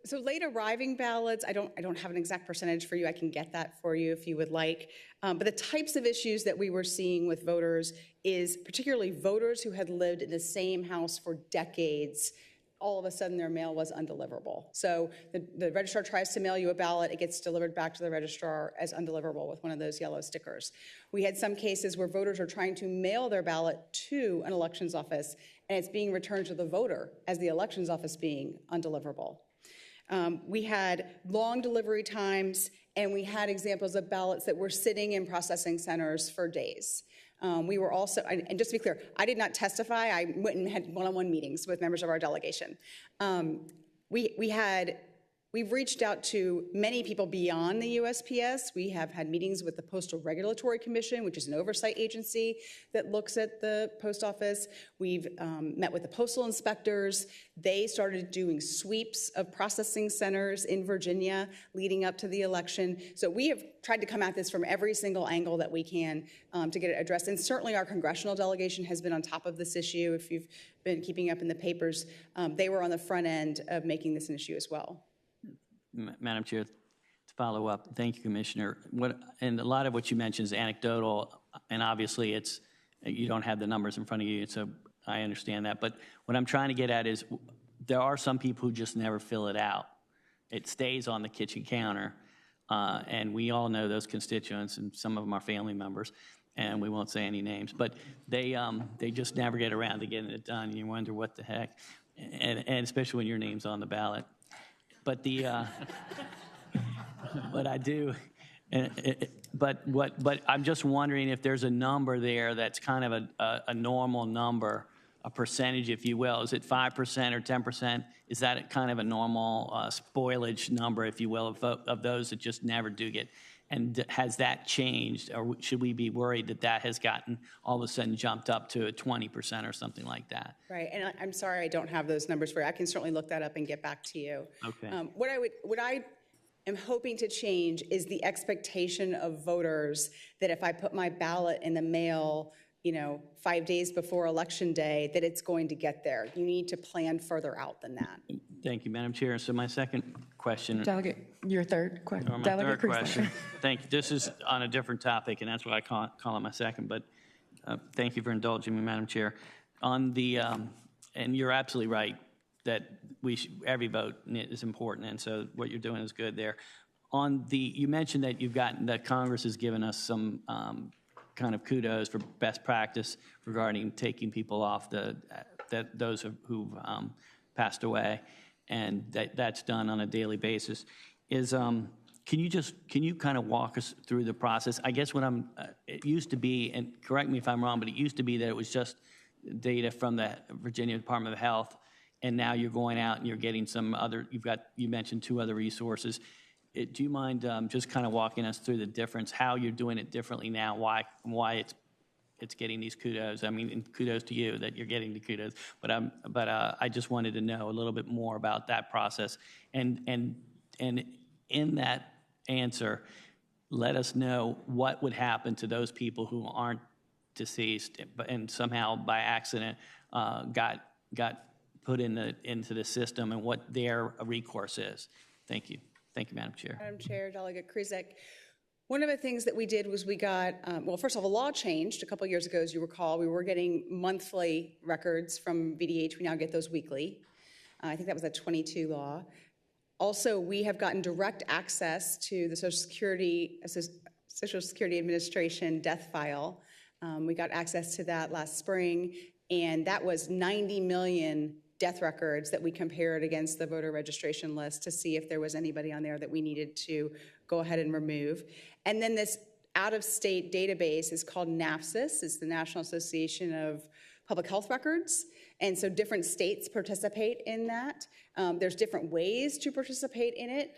So late arriving ballots, I don't have an exact percentage for you. I can get that for you if you would like. But the types of issues that we were seeing with voters is particularly voters who had lived in the same house for decades. All of a sudden their mail was undeliverable. So the registrar tries to mail you a ballot, it gets delivered back to the registrar as undeliverable with one of those yellow stickers. We had some cases where voters are trying to mail their ballot to an elections office and it's being returned to the voter as the elections office being undeliverable. We had long delivery times, and we had examples of ballots that were sitting in processing centers for days. We were also, and just to be clear, I did not testify. I went and had one-on-one meetings with members of our delegation. We've reached out to many people beyond the USPS. We have had meetings with the Postal Regulatory Commission, which is an oversight agency that looks at the post office. We've met with the postal inspectors. They started doing sweeps of processing centers in Virginia leading up to the election. So we have tried to come at this from every single angle that we can to get it addressed. And certainly our congressional delegation has been on top of this issue. If you've been keeping up in the papers, they were on the front end of making this an issue as well. Madam Chair, to follow up, thank you, Commissioner. And a lot of what you mentioned is anecdotal, and obviously you don't have the numbers in front of you, so I understand that. But what I'm trying to get at is there are some people who just never fill it out. It stays on the kitchen counter, and we all know those constituents, and some of them are family members, and we won't say any names, but they just never get around to getting it done, and you wonder what the heck, and especially when your name's on the ballot. But but I do, but I'm just wondering if there's a number there that's kind of a normal number, a percentage, if you will. Is it 5% or 10%? Is that kind of a normal spoilage number, if you will, of those that just never do get? And has that changed, or should we be worried that has gotten all of a sudden jumped up to a 20% or something like that? Right, and I'm sorry I don't have those numbers for you. I can certainly look that up and get back to you. Okay. What I am hoping to change is the expectation of voters that if I put my ballot in the mail, 5 days before Election Day, that it's going to get there. You need to plan further out than that. Thank you, Madam Chair. So my second question. Delegate, your third question. My Delegate third Cruz. question. Thank you. This is on a different topic, and that's why I call it my second. But thank you for indulging me, Madam Chair. On the, and you're absolutely right that every vote is important, and so what you're doing is good there. On the, you mentioned that Congress has given us some kind of kudos for best practice regarding taking people off those who've passed away, and that's done on a daily basis. Can you kind of walk us through the process? I guess it used to be, and correct me if I'm wrong, but it used to be that it was just data from the Virginia Department of Health, and now you're going out and you're getting some other, you mentioned 2 other resources. Do you mind just kind of walking us through the difference, how you're doing it differently now, why it's getting these kudos? I mean, and kudos to you that you're getting the kudos, but I just wanted to know a little bit more about that process. And in that answer, let us know what would happen to those people who aren't deceased and somehow by accident got put into the system, and what their recourse is. Thank you. Thank you, Madam Chair. Madam Chair, Delegate Kruzek. One of the things that we did was we got, well, first of all, the law changed a couple years ago, as you recall. We were getting monthly records from VDH. We now get those weekly. I think that was a 22 law. Also, we have gotten direct access to the Social Security Administration death file. We got access to that last spring, and that was 90 million death records that we compared against the voter registration list to see if there was anybody on there that we needed to go ahead and remove. And then this out-of-state database is called NAFSIS. It's the National Association of Public Health Records. And so different states participate in that. There's different ways to participate in it.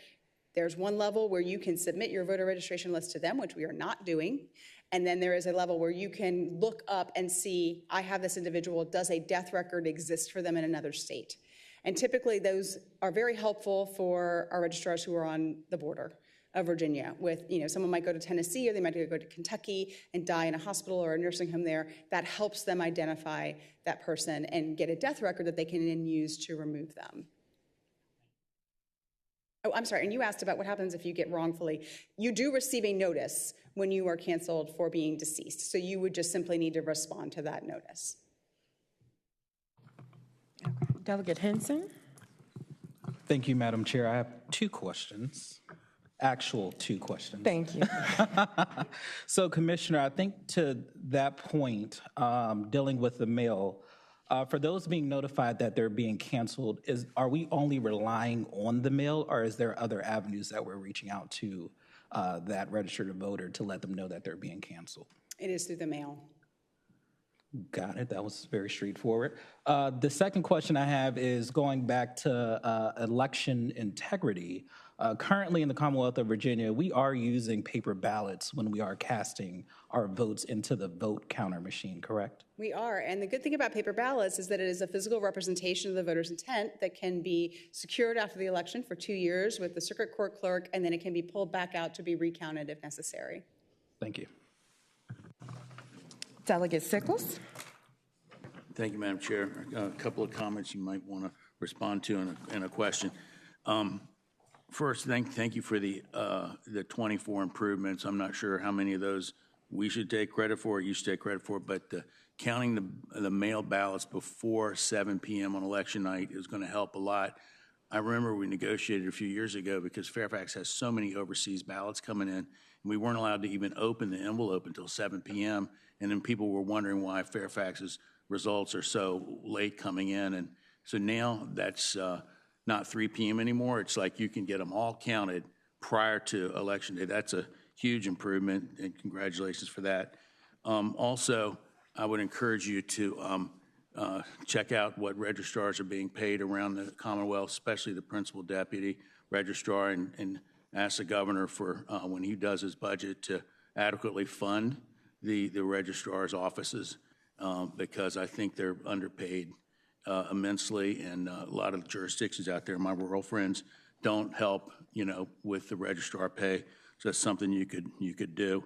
There's one level where you can submit your voter registration list to them, which we are not doing. And then there is a level where you can look up and see, I have this individual, does a death record exist for them in another state? And typically those are very helpful for our registrars who are on the border of Virginia with, someone might go to Tennessee or they might go to Kentucky and die in a hospital or a nursing home there. That helps them identify that person and get a death record that they can then use to remove them. Oh, I'm sorry, and you asked about what happens if you get wrongfully. You do receive a notice when you are canceled for being deceased, so you would just simply need to respond to that notice. Delegate Henson. Thank you, Madam Chair. I have two questions, actual two questions. Thank you. So, Commissioner, I think to that point, dealing with the mail, for those being notified that they're being canceled, are we only relying on the mail, or is there other avenues that we're reaching out to that registered voter to let them know that they're being canceled? It is through the mail. Got it. That was very straightforward. The second question I have is going back to election integrity. Currently in the Commonwealth of Virginia, we are using paper ballots when we are casting our votes into the vote counter machine, correct? We are, and the good thing about paper ballots is that it is a physical representation of the voter's intent that can be secured after the election for 2 years with the circuit court clerk, and then it can be pulled back out to be recounted if necessary. Thank you. Delegate Sickles. Thank you, Madam Chair. A couple of comments you might want to respond to and a question. First, thank you for the 24 improvements. I'm not sure how many of those we should take credit for or you should take credit for, but counting the mail ballots before 7 p.m. on election night is going to help a lot. I remember we negotiated a few years ago because Fairfax has so many overseas ballots coming in, and we weren't allowed to even open the envelope until 7 p.m., and then people were wondering why Fairfax's results are so late coming in. And so now that's not 3 p.m. anymore. It's like you can get them all counted prior to Election Day. That's a huge improvement, and congratulations for that. Also, I would encourage you to check out what registrars are being paid around the Commonwealth, especially the principal deputy registrar, and ask the governor for, when he does his budget, to adequately fund the registrar's offices because I think they're underpaid immensely, and a lot of jurisdictions out there, my rural friends, don't help, with the registrar pay. So that's something you could do,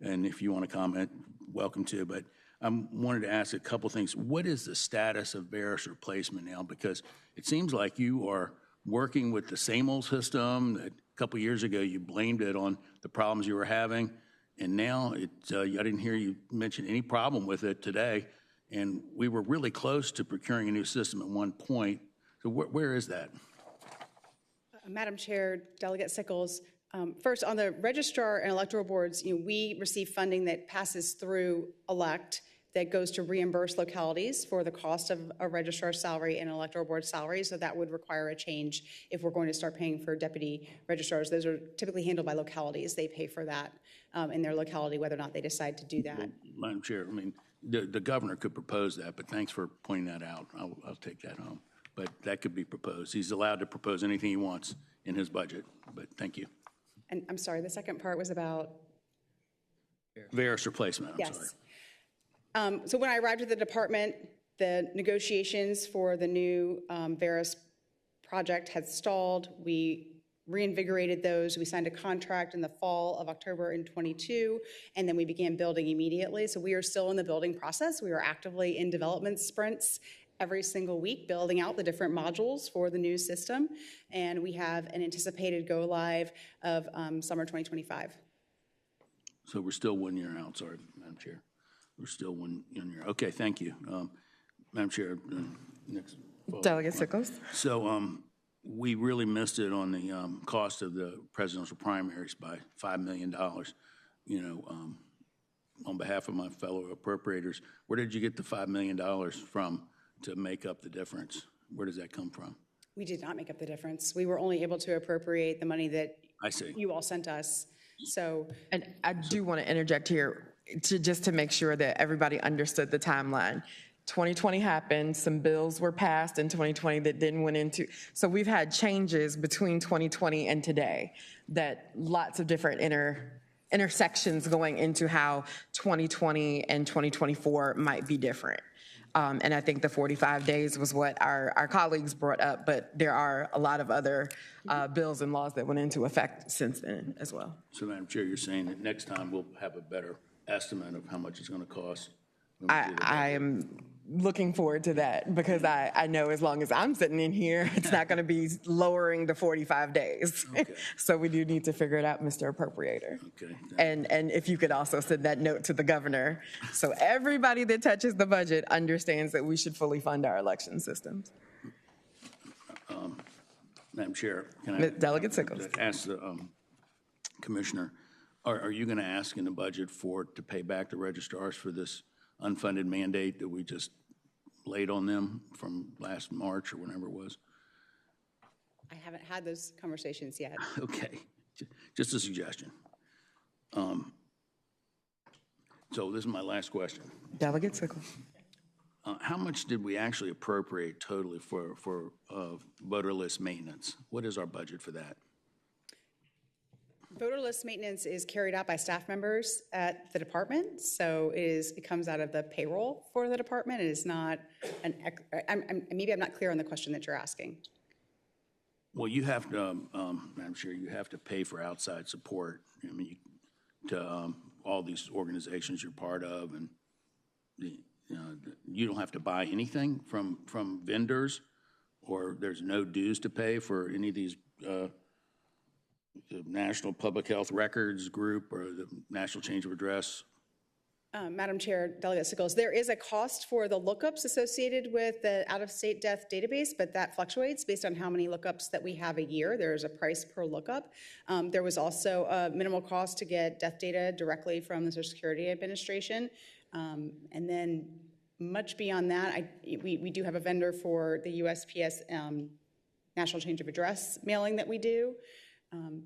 and if you want to comment, welcome to. But I wanted to ask a couple things. What is the status of Veris replacement now? Because it seems like you are working with the same old system that a couple years ago you blamed it on the problems you were having, and now I didn't hear you mention any problem with it today. And we were really close to procuring a new system at one point. So where is that? Madam Chair, Delegate Sickles, first on the registrar and electoral boards, we receive funding that passes through ELECT that goes to reimburse localities for the cost of a registrar's salary and electoral board salary. So that would require a change if we're going to start paying for deputy registrars. Those are typically handled by localities. They pay for that in their locality, whether or not they decide to do that. Well, Madam Chair, the governor could propose that, but thanks for pointing that out. I'll take that home. But that could be proposed. He's allowed to propose anything he wants in his budget, but thank you. And I'm sorry, the second part was about? Veris replacement, I'm sorry. Yes. So when I arrived at the department, the negotiations for the new Veris project had stalled. We reinvigorated those. We signed a contract in the fall of October in 22, and then we began building immediately. So we are still in the building process. We are actively in development sprints every single week, building out the different modules for the new system. And we have an anticipated go live of summer 2025. So we're still 1 year out, sorry, Madam Chair. We're still 1 year. Okay, thank you. Madam Chair, next. Delegate Sickles. So we really missed it on the cost of the presidential primaries by $5 million. on behalf of my fellow appropriators, where did you get the $5 million from to make up the difference? Where does that come from? We did not make up the difference. We were only able to appropriate the money that I see. you all sent us. So And I do want to interject here just to make sure that everybody understood the timeline. 2020 happened, some bills were passed in 2020 that then went into, so we've had changes between 2020 and today that lots of different intersections going into how 2020 and 2024 might be different. And I think the 45 days was what our colleagues brought up, but there are a lot of other bills and laws that went into effect since then as well. So, Madam Chair, you're saying that next time we'll have a better estimate of how much it's going to cost? when we do the I am looking forward to that because I know as long as I'm sitting in here, it's not going to be lowering the 45 days. Okay. So we do need to figure it out, Mr. Appropriator. Okay. And if you could also send that note to the governor, so everybody that touches the budget understands that we should fully fund our election systems. Madam Chair, can I Delegate Sickles. ask the Commissioner, are you going to ask in the budget to pay back the registrars for this unfunded mandate that we just laid on them from last March or whenever it was? I haven't had those conversations yet. Okay, just a suggestion. So this is my last question. Delegate Sickles. How much did we actually appropriate totally for voter list maintenance? What is our budget for that? Voter list maintenance is carried out by staff members at the department, so it comes out of the payroll for the department. It is not maybe I'm not clear on the question that you're asking. Well, you have to, Madam Chair, you have to pay for outside support. I mean, to all these organizations you're part of, and you don't have to buy anything from vendors, or there's no dues to pay for any of these. The National Public Health Records Group or the National Change of Address? Madam Chair, Delegate Sickles, there is a cost for the lookups associated with the out-of-state death database, but that fluctuates based on how many lookups that we have a year. There is a price per lookup. There was also a minimal cost to get death data directly from the Social Security Administration. And then much beyond that, we do have a vendor for the USPS National Change of Address mailing that we do.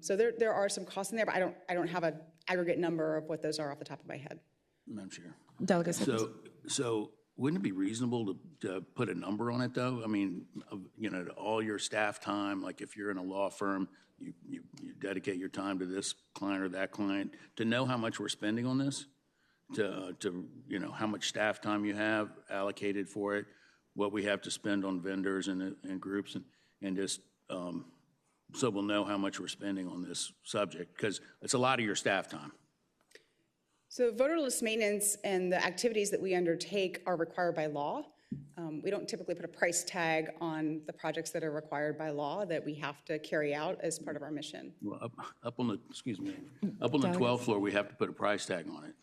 So there are some costs in there, but I don't have an aggregate number of what those are off the top of my head. Madam Chair. Delegate Sickles. So wouldn't it be reasonable to put a number on it, though? I mean, all your staff time, like if you're in a law firm, you dedicate your time to this client or that client, to know how much we're spending on this, to how much staff time you have allocated for it, what we have to spend on vendors and groups, and just so we'll know how much we're spending on this subject, because it's a lot of your staff time. So voter list maintenance and the activities that we undertake are required by law. We don't typically put a price tag on the projects that are required by law that we have to carry out as part of our mission. Well, up on the 12th floor, we have to put a price tag on it.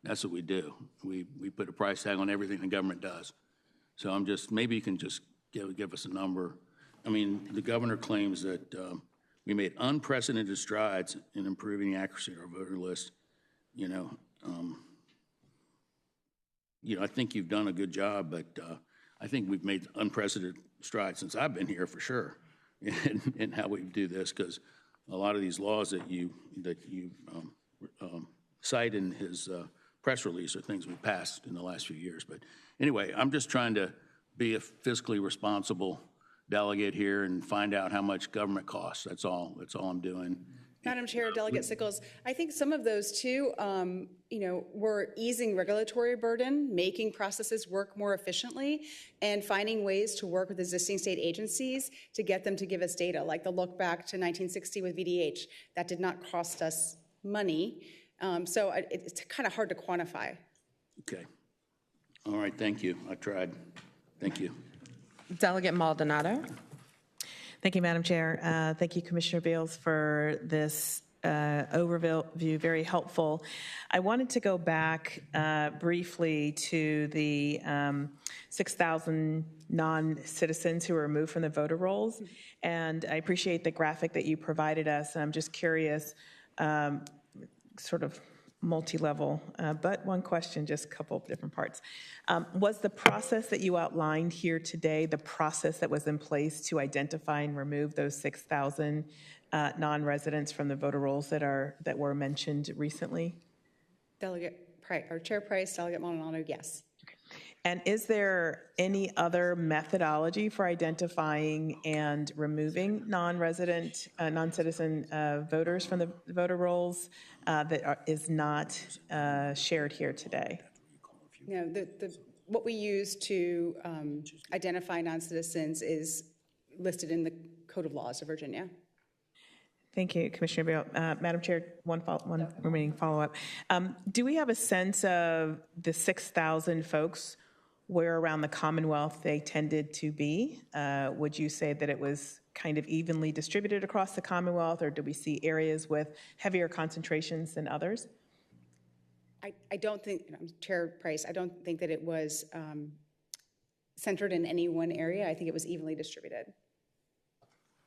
That's what we do. We put a price tag on everything the government does. So maybe you can just give us a number. I mean, the governor claims that we made unprecedented strides in improving the accuracy of our voter list. I think you've done a good job, but I think we've made unprecedented strides since I've been here for sure in how we do this, because a lot of these laws that you cite in his press release are things we passed in the last few years. But anyway, I'm just trying to be a fiscally responsible delegate here and find out how much government costs. That's all I'm doing. Madam Chair, Delegate Sickles, I think some of those too, were easing regulatory burden, making processes work more efficiently, and finding ways to work with existing state agencies to get them to give us data, like the look back to 1960 with VDH. That did not cost us money, so it's kind of hard to quantify. Okay. All right, thank you. I tried. Thank you. Delegate Maldonado. Thank you, Madam Chair. Thank you, Commissioner Beals, for this overview, very helpful. I wanted to go back briefly to the 6,000 non-citizens who were removed from the voter rolls, and I appreciate the graphic that you provided us. I'm just curious, sort of multi-level, but one question, just a couple of different parts. Was the process that you outlined here today the process that was in place to identify and remove those 6,000 non-residents from the voter rolls that were mentioned recently? Delegate Price, or Chair Price, Delegate Maldonado, yes. And is there any other methodology for identifying and removing non-resident, non-citizen voters from the voter rolls that is not shared here today? No, what we use to identify non-citizens is listed in the Code of Laws of Virginia. Thank you, Commissioner Beal. Madam Chair, one remaining follow-up. Do we have a sense of the 6,000 folks where around the Commonwealth they tended to be? Would you say that it was kind of evenly distributed across the Commonwealth, or do we see areas with heavier concentrations than others? I don't think, Chair Price, I don't think that it was centered in any one area. I think it was evenly distributed.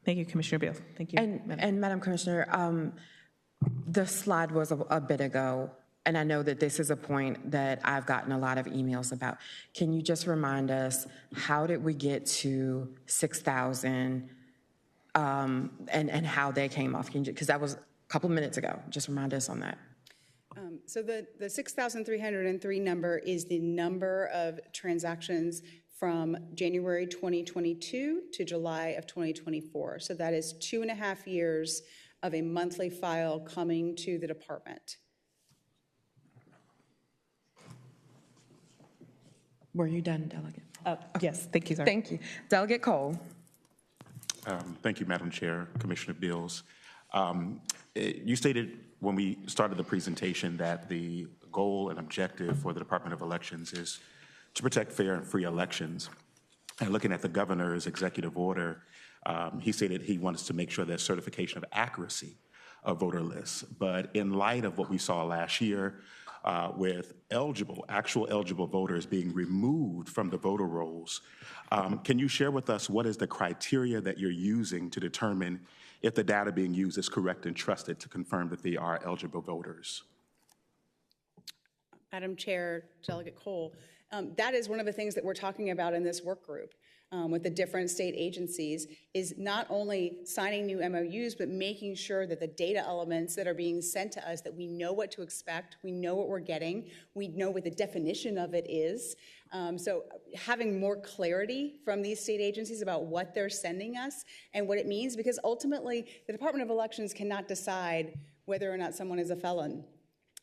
Thank you, Commissioner Beal. Thank you. And Madam Commissioner, the slide was a bit ago, and I know that this is a point that I've gotten a lot of emails about. Can you just remind us, how did we get to 6,000 and how they came off? Because that was a couple minutes ago. Just remind us on that. So the 6,303 number is the number of transactions from January 2022 to July of 2024. So that is 2.5 years of a monthly file coming to the department. Were you done, Delegate? Yes, thank you, sir. Thank you. Delegate Cole. Thank you, Madam Chair, Commissioner Beals. You stated when we started the presentation that the goal and objective for the Department of Elections is to protect fair and free elections. And looking at the governor's executive order, he stated he wants to make sure there's certification of accuracy of voter lists. But in light of what we saw last year with actual eligible voters being removed from the voter rolls, can you share with us what is the criteria that you're using to determine if the data being used is correct and trusted to confirm that they are eligible voters? Madam Chair, Delegate Cole, that is one of the things that we're talking about in this work group with the different state agencies, is not only signing new MOUs, but making sure that the data elements that are being sent to us, that we know what to expect, we know what we're getting, we know what the definition of it is. So having more clarity from these state agencies about what they're sending us and what it means, because ultimately the Department of Elections cannot decide whether or not someone is a felon.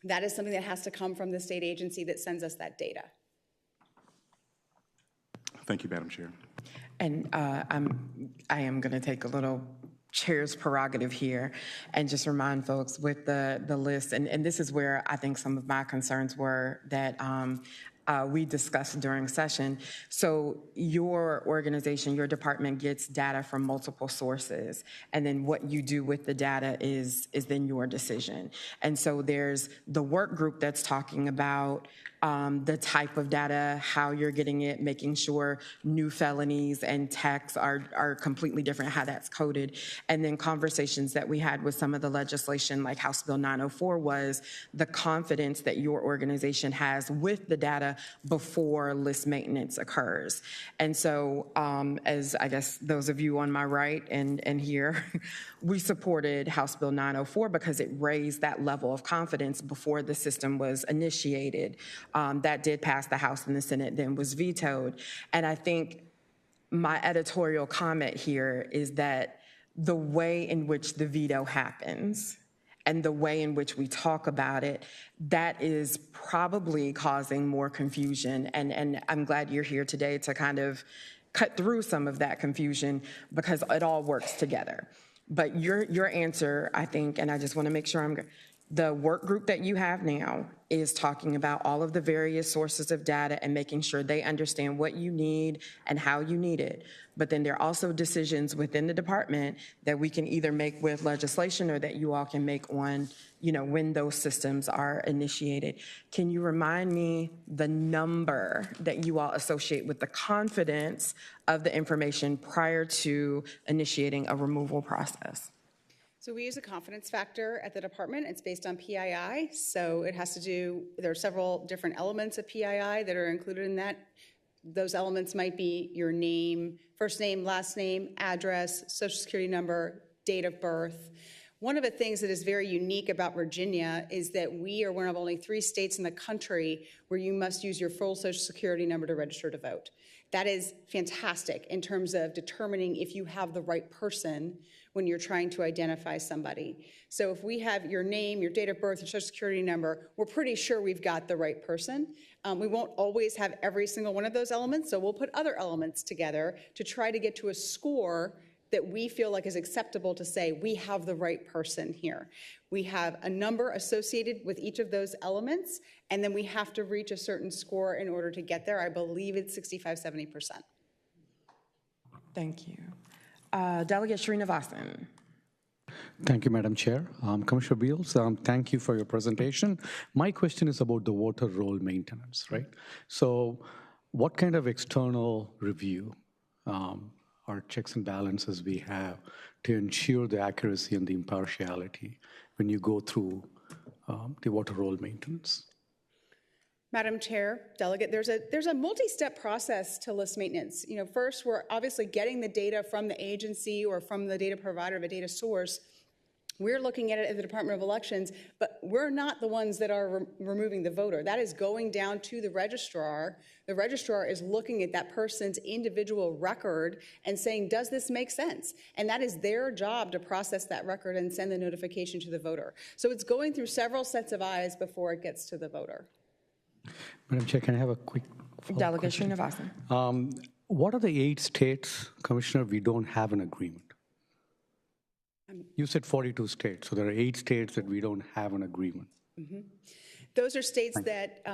That is something that has to come from the state agency that sends us that data. Thank you, Madam Chair. And I am going to take a little chair's prerogative here and just remind folks with the list, and this is where I think some of my concerns were that we discussed during session. So your organization, your department gets data from multiple sources, and then what you do with the data is then your decision. And so there's the work group that's talking about the type of data, how you're getting it, making sure new felonies and texts are completely different, how that's coded. And then conversations that we had with some of the legislation, like House Bill 904, was the confidence that your organization has with the data before list maintenance occurs. And so as I guess those of you on my right and here, we supported House Bill 904 because it raised that level of confidence before the system was initiated. That did pass the House and the Senate, then was vetoed. And I think my editorial comment here is that the way in which the veto happens and the way in which we talk about it, that is probably causing more confusion. And I'm glad you're here today to kind of cut through some of that confusion because it all works together. But your answer, I think, and I just want to make sure the work group that you have now is talking about all of the various sources of data and making sure they understand what you need and how you need it. But then there are also decisions within the department that we can either make with legislation or that you all can make on, when those systems are initiated. Can you remind me the number that you all associate with the confidence of the information prior to initiating a removal process? So we use a confidence factor at the department. It's based on PII. So it has to do, there are several different elements of PII that are included in that. Those elements might be your name, first name, last name, address, social security number, date of birth. One of the things that is very unique about Virginia is that we are one of only 3 states in the country where you must use your full social security number to register to vote. That is fantastic in terms of determining if you have the right person when you're trying to identify somebody. So if we have your name, your date of birth, your social security number, we're pretty sure we've got the right person. We won't always have every single one of those elements, so we'll put other elements together to try to get to a score that we feel like is acceptable to say we have the right person here. We have a number associated with each of those elements, and then we have to reach a certain score in order to get there. I believe it's 65–70%. Thank you. Delegate Srinivasan. Thank you, Madam Chair. Commissioner Beals, thank you for your presentation. My question is about the voter roll maintenance, right? So what kind of external review or checks and balances we have to ensure the accuracy and the impartiality when you go through the water roll maintenance? Madam Chair, Delegate, there's a multi-step process to list maintenance. First, we're obviously getting the data from the agency or from the data provider of a data source. We're looking at it at the Department of Elections, but we're not the ones that are removing the voter. That is going down to the registrar. The registrar is looking at that person's individual record and saying, does this make sense? And that is their job to process that record and send the notification to the voter. So it's going through several sets of eyes before it gets to the voter. Madam Chair, can I have a quick Delegate Srinivasan. What are the 8 states, Commissioner, we don't have an agreement? You said 42 states, so there are 8 states that we don't have an agreement. Mm-hmm. Those are states that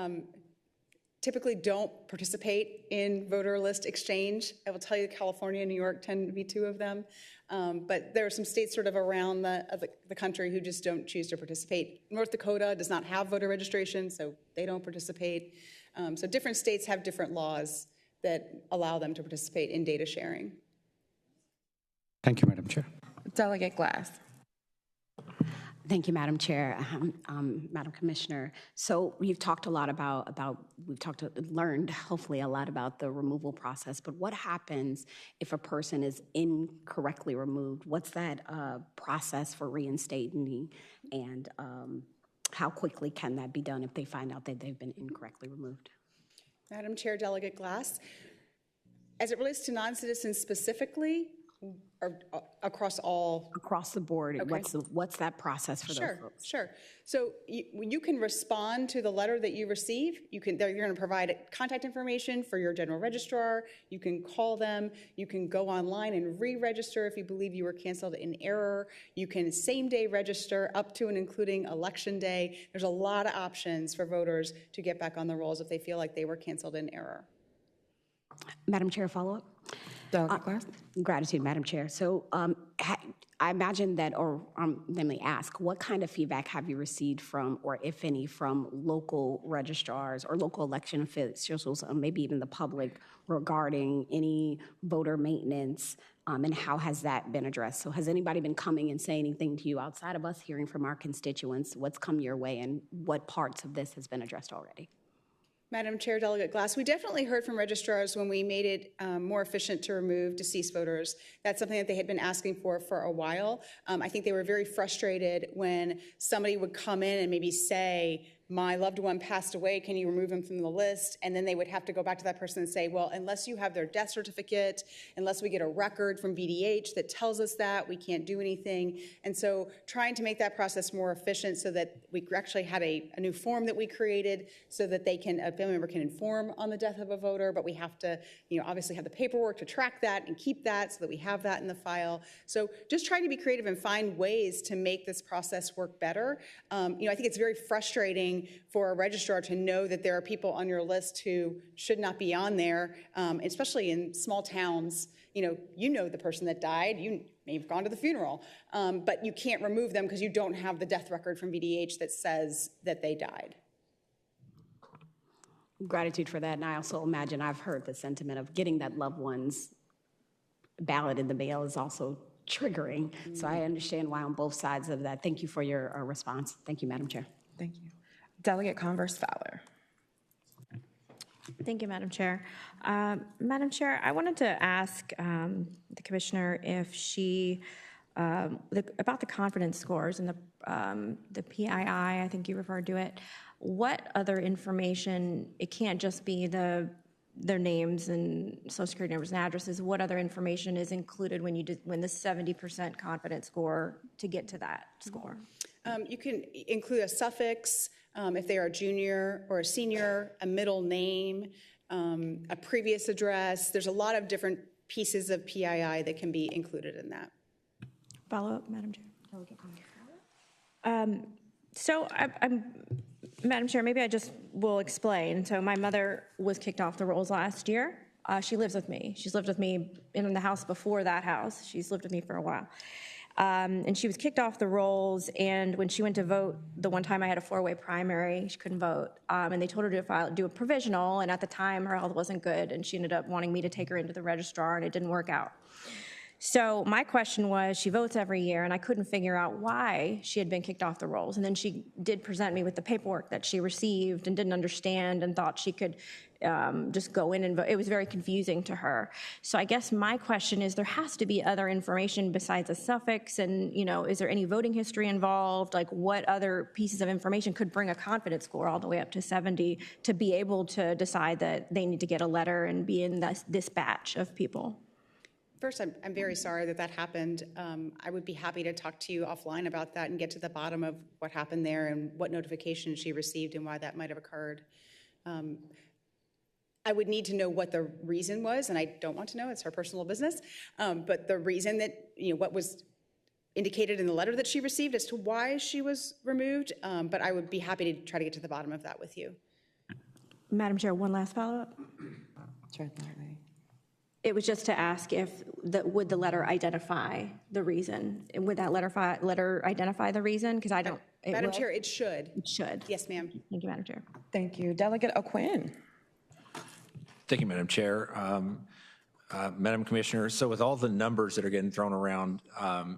typically don't participate in voter list exchange. I will tell you California and New York tend to be 2 of them. But there are some states sort of around the country who just don't choose to participate. North Dakota does not have voter registration, so they don't participate. So different states have different laws that allow them to participate in data sharing. Thank you, Madam Chair. Delegate Glass. Thank you, Madam Chair, Madam Commissioner. So we've talked a lot learned hopefully a lot about the removal process, but what happens if a person is incorrectly removed? What's that process for reinstating, and how quickly can that be done if they find out that they've been incorrectly removed? Madam Chair, Delegate Glass, as it relates to non-citizens specifically, or across all? Across the board. Okay. What's that process for those folks? Sure. So you can respond to the letter that you receive. You're going to provide contact information for your general registrar. You can call them. You can go online and re-register if you believe you were canceled in error. You can same-day register up to and including Election Day. There's a lot of options for voters to get back on the rolls if they feel like they were canceled in error. Madam Chair, follow-up? Gratitude, Madam Chair. So I imagine that, or let me ask, what kind of feedback have you received from, or if any, from local registrars or local election officials, maybe even the public, regarding any voter maintenance, and how has that been addressed? So has anybody been coming and saying anything to you outside of us hearing from our constituents? What's come your way, and what parts of this has been addressed already? Madam Chair, Delegate Glass, we definitely heard from registrars when we made it more efficient to remove deceased voters. That's something that they had been asking for a while. I think they were very frustrated when somebody would come in and maybe say, my loved one passed away, can you remove him from the list? And then they would have to go back to that person and say, well, unless you have their death certificate, unless we get a record from VDH that tells us that, we can't do anything. And so trying to make that process more efficient so that we actually had a new form that we created so that a family member can inform on the death of a voter, but we have to, obviously have the paperwork to track that and keep that so that we have that in the file. So just trying to be creative and find ways to make this process work better. I think it's very frustrating for a registrar to know that there are people on your list who should not be on there, especially in small towns. You know the person that died, you may have gone to the funeral, but you can't remove them because you don't have the death record from VDH that says that they died. Gratitude for that, and I also imagine I've heard the sentiment of getting that loved one's ballot in the mail is also triggering. So I understand why on both sides of that. Thank you for your response. Thank you, Madam Chair. Thank you. Delegate Converse-Fowler. Thank you, Madam Chair. Madam Chair, I wanted to ask the Commissioner if she, about the confidence scores and the PII, I think you referred to it. What other information, it can't just be their names and social security numbers and addresses, what other information is included when when the 70% confidence score to get to that score? You can include a suffix, if they are a junior or a senior, a middle name, a previous address. There's a lot of different pieces of PII that can be included in that. Follow up, Madam Chair. Madam Chair, maybe I just will explain. So my mother was kicked off the rolls last year. She lives with me. She's lived with me in the house before that house. She's lived with me for a while. And she was kicked off the rolls, and when she went to vote, the one time I had a 4-way primary, she couldn't vote, and they told her to do a provisional, and at the time her health wasn't good, and she ended up wanting me to take her into the registrar, and it didn't work out. So my question was, she votes every year, and I couldn't figure out why she had been kicked off the rolls, and then she did present me with the paperwork that she received and didn't understand and thought she could just go in and vote. It was very confusing to her. So I guess my question is, there has to be other information besides a suffix, and is there any voting history involved? Like, what other pieces of information could bring a confidence score all the way up to 70 to be able to decide that they need to get a letter and be in this batch of people? First, I'm very sorry that happened. I would be happy to talk to you offline about that and get to the bottom of what happened there and what notification she received and why that might have occurred. I would need to know what the reason was, and I don't want to know, it's her personal business, but the reason that, what was indicated in the letter that she received as to why she was removed, but I would be happy to try to get to the bottom of that with you. Madam Chair, one last follow-up. It was just to ask if would the letter identify the reason? Would that letter identify the reason? Because I don't. Madam Chair, it should. It should. Yes, ma'am. Thank you, Madam Chair. Thank you. Delegate O'Quinn. Thank you, Madam Chair. Madam Commissioner, so with all the numbers that are getting thrown around,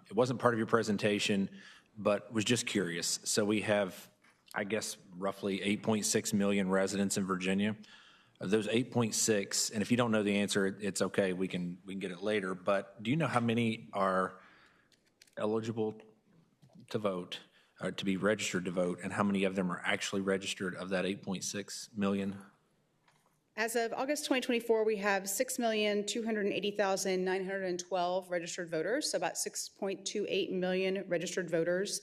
it wasn't part of your presentation, but was just curious. So we have, I guess, roughly 8.6 million residents in Virginia. Of those 8.6, and if you don't know the answer, it's okay, we can get it later, but do you know how many are eligible to vote, or to be registered to vote, and how many of them are actually registered of that 8.6 million? As of August 2024, we have 6,280,912 registered voters, so about 6.28 million registered voters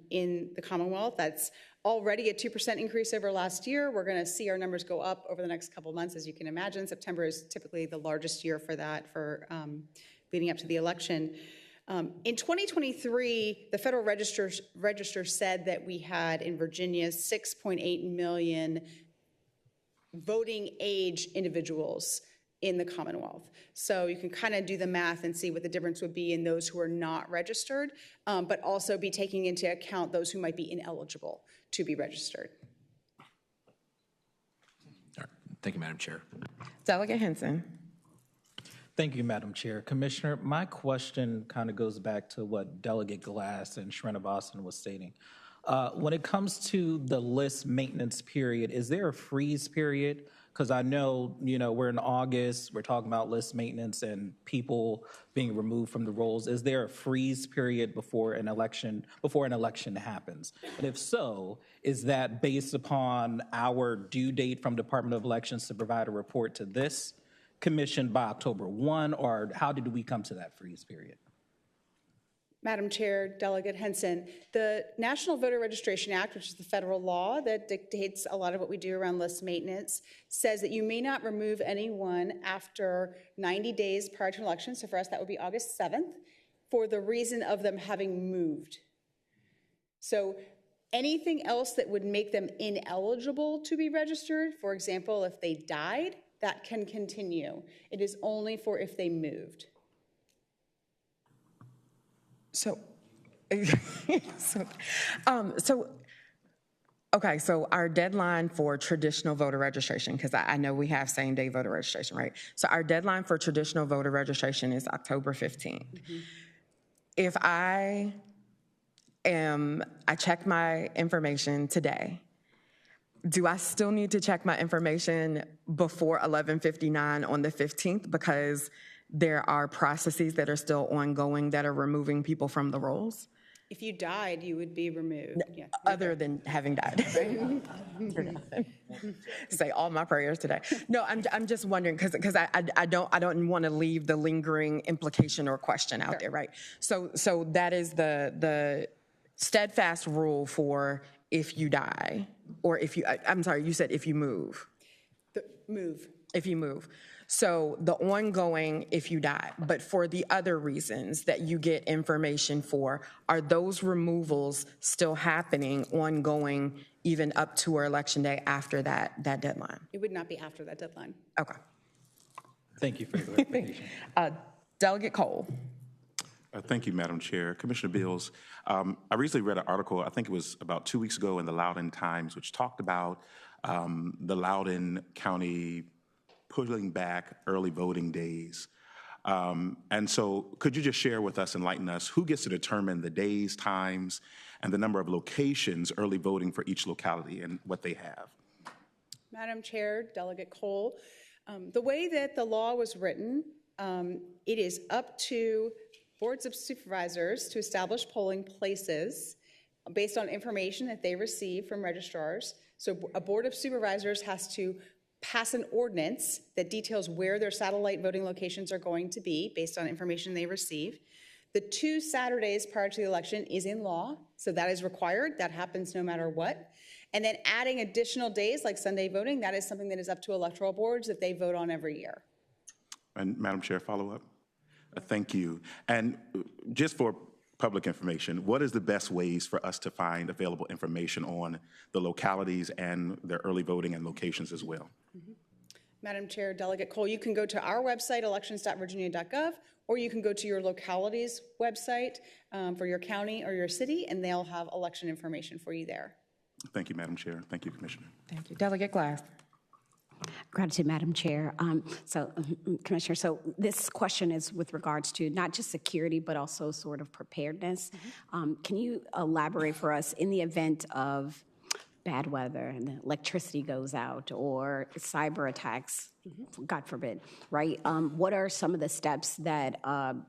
in the Commonwealth. That's already a 2% increase over last year. We're going to see our numbers go up over the next couple of months, as you can imagine. September is typically the largest year for that, for leading up to the election. In 2023, the Federal Register said that we had in Virginia 6.8 million voting age individuals in the Commonwealth. So you can kind of do the math and see what the difference would be in those who are not registered, but also be taking into account those who might be ineligible to be registered. All right. Thank you, Madam Chair. Delegate Henson. Thank you, Madam Chair. Commissioner, my question kind of goes back to what Delegate Glass and Srinivasan was stating. When it comes to the list maintenance period, is there a freeze period? Because I know, we're in August, we're talking about list maintenance and people being removed from the rolls. Is there a freeze period before an election happens? And if so, is that based upon our due date from Department of Elections to provide a report to this commission by October 1, or how did we come to that freeze period? Madam Chair, Delegate Henson, the National Voter Registration Act, which is the federal law that dictates a lot of what we do around list maintenance, says that you may not remove anyone after 90 days prior to an election, so for us that would be August 7th, for the reason of them having moved. So anything else that would make them ineligible to be registered, for example, if they died, that can continue. It is only for if they moved. So our deadline for traditional voter registration, because I know we have same-day voter registration, right? So our deadline for traditional voter registration is October 15th. if I check my information today, do I still need to check my information before 11:59 on the 15th because there are processes that are still ongoing that are removing people from the rolls? If you died, you would be removed. Yeah. Other than having died. Say all my prayers today. No, I'm just wondering because I don't want to leave the lingering implication or question out there, right? So that is the steadfast rule for if you die, or if you, I'm sorry, you said if you move. Move. If you move. So the ongoing if you die, but for the other reasons that you get information for, are those removals still happening, ongoing, even up to our election day after that deadline? It would not be after that deadline. Okay. Thank you for the clarification. Delegate Cole. Thank you, Madam Chair. Commissioner Beals, I recently read an article, I think it was about 2 weeks ago in the Loudoun Times, which talked about the Loudoun County pulling back early voting days. And so could you just share with us, enlighten us, who gets to determine the days, times, and the number of locations early voting for each locality and what they have? Madam Chair, Delegate Cole, the way that the law was written, it is up to boards of supervisors to establish polling places based on information that they receive from registrars. So a board of supervisors has to pass an ordinance that details where their satellite voting locations are going to be based on information they receive. The 2 Saturdays prior to the election is in law, so that is required. That happens no matter what. And then adding additional days like Sunday voting, that is something that is up to electoral boards that they vote on every year. And Madam Chair, follow up? Thank you. And just for public information, what is the best ways for us to find available information on the localities and their early voting and locations as well? Madam Chair, Delegate Cole, you can go to our website, elections.virginia.gov, or you can go to your locality's website for your county or your city, and they'll have election information for you there. Thank you, Madam Chair. Thank you, Commissioner. Thank you. Delegate Glass. Gratitude, Madam Chair. Commissioner, so this question is with regards to not just security, but also sort of preparedness. Can you elaborate for us in the event of bad weather and the electricity goes out or cyber attacks, God forbid, right? What are some of the steps that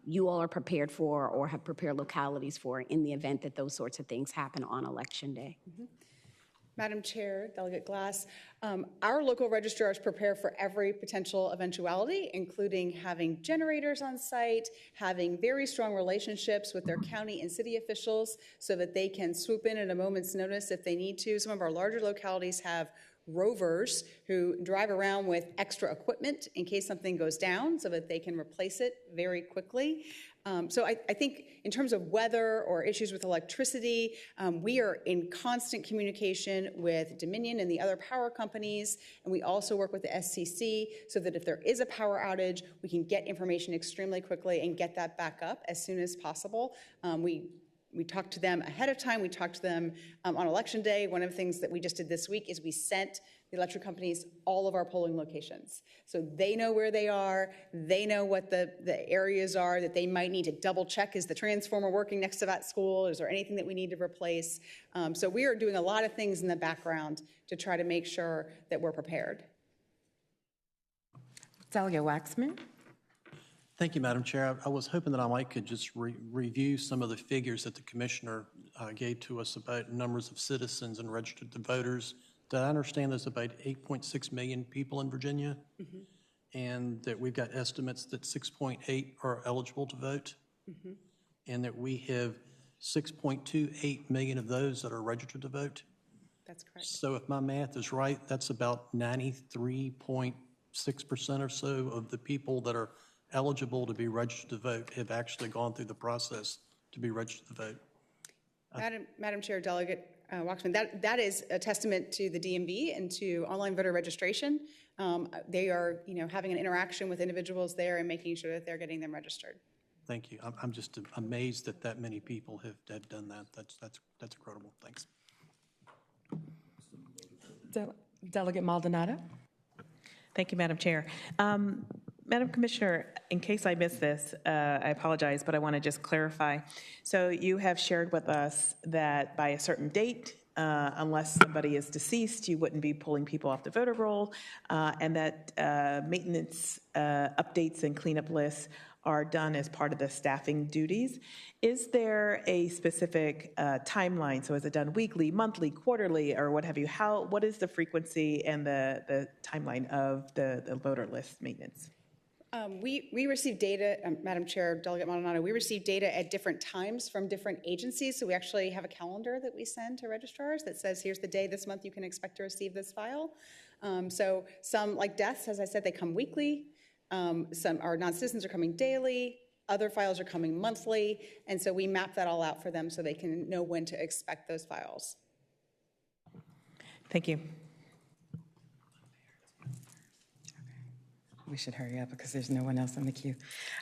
you all are prepared for or have prepared localities for in the event that those sorts of things happen on Election Day? Madam Chair, Delegate Glass, our local registrars prepare for every potential eventuality, including having generators on site, having very strong relationships with their county and city officials so that they can swoop in at a moment's notice if they need to. Some of our larger localities have rovers who drive around with extra equipment in case something goes down so that they can replace it very quickly. So I think in terms of weather or issues with electricity, we are in constant communication with Dominion and the other power companies, and we also work with the SCC so that if there is a power outage, we can get information extremely quickly and get that back up as soon as possible. We talk to them ahead of time. We talk to them on Election Day. One of the things that we just did this week is we sent the electric companies all of our polling locations. So they know where they are. They know what the areas are that they might need to double check. Is the transformer working next to that school? Is there anything that we need to replace? So we are doing a lot of things in the background to try to make sure that we're prepared. Delegate Waxman. Thank you, Madam Chair. I was hoping that I could just review some of the figures that the Commissioner gave to us about numbers of citizens and registered voters. Did I understand there's about 8.6 million people in Virginia? And that we've got estimates that 6.8 are eligible to vote? And that we have 6.28 million of those that are registered to vote? That's correct. So if my math is right, that's about 93.6% or so of the people that are eligible to be registered to vote have actually gone through the process to be registered to vote. Madam Chair, Delegate Waxman, that is a testament to the DMV and to online voter registration. They are, having an interaction with individuals there and making sure that they're getting them registered. Thank you. I'm just amazed that many people have done that. That's incredible. Thanks. Delegate Maldonado. Thank you, Madam Chair. Madam Commissioner, in case I missed this, I apologize, but I want to just clarify. So you have shared with us that by a certain date, unless somebody is deceased, you wouldn't be pulling people off the voter roll, and that maintenance updates and cleanup lists are done as part of the staffing duties. Is there a specific timeline? So is it done weekly, monthly, quarterly, or what have you? What is the frequency and the timeline of the voter list maintenance? We receive data, Madam Chair, Delegate Maldonado, we receive data at different times from different agencies. So we actually have a calendar that we send to registrars that says, here's the day this month you can expect to receive this file. So some, like deaths, as I said, they come weekly. Some our non-citizens are coming daily. Other files are coming monthly. And so we map that all out for them so they can know when to expect those files. Thank you. We should hurry up because there's no one else in the queue.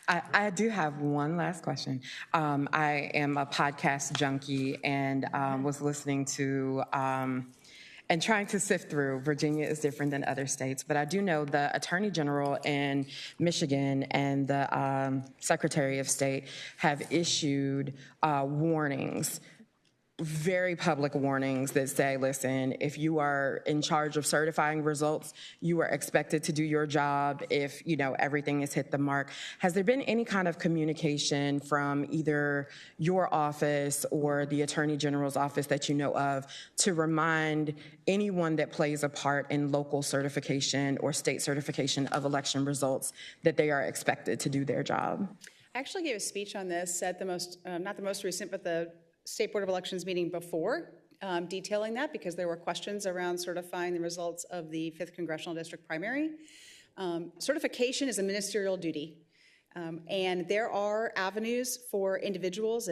I do have one last question. I am a podcast junkie and was listening to and trying to sift through. Virginia is different than other states, but I do know the Attorney General in Michigan and the Secretary of State have issued warnings, very public warnings that say, listen, if you are in charge of certifying results, you are expected to do your job if, everything has hit the mark. Has there been any kind of communication from either your office or the Attorney General's office that you know of to remind anyone that plays a part in local certification or state certification of election results that they are expected to do their job? I actually gave a speech on this at the not the most recent, but the State Board of Elections meeting before, detailing that because there were questions around certifying the results of the 5th Congressional District primary. Certification is a ministerial duty. And there are avenues for individuals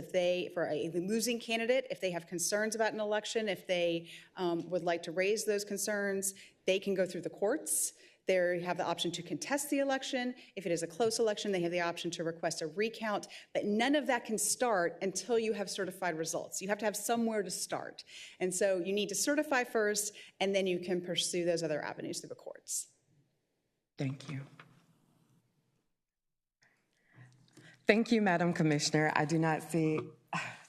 for a losing candidate, if they have concerns about an election, if they would like to raise those concerns, they can go through the courts. They have the option to contest the election. If it is a close election, they have the option to request a recount. But none of that can start until you have certified results. You have to have somewhere to start. And so you need to certify first, and then you can pursue those other avenues through the courts. Thank you. Thank you, Madam Commissioner. I do not see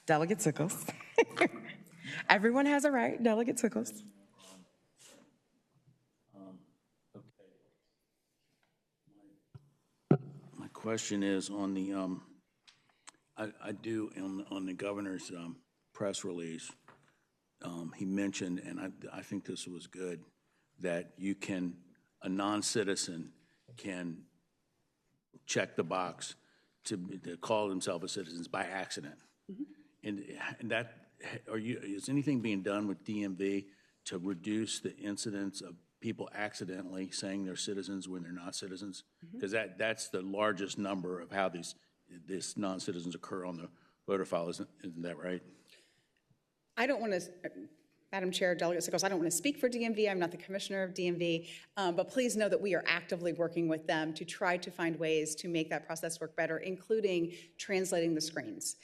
Delegate Sickles. Everyone has a right, Delegate Sickles. Question is on the, on the governor's press release, he mentioned, and I think this was good, that a non-citizen can check the box to call themselves a citizen by accident. Mm-hmm. And that, is anything being done with DMV to reduce the incidence of people accidentally saying they're citizens when they're not citizens? Because that's the largest number of how these non-citizens occur on the voter file, isn't that right? I don't want to, Madam Chair, Delegate Sickles, I don't want to speak for DMV. I'm not the commissioner of DMV, but please know that we are actively working with them to try to find ways to make that process work better, including translating the screens.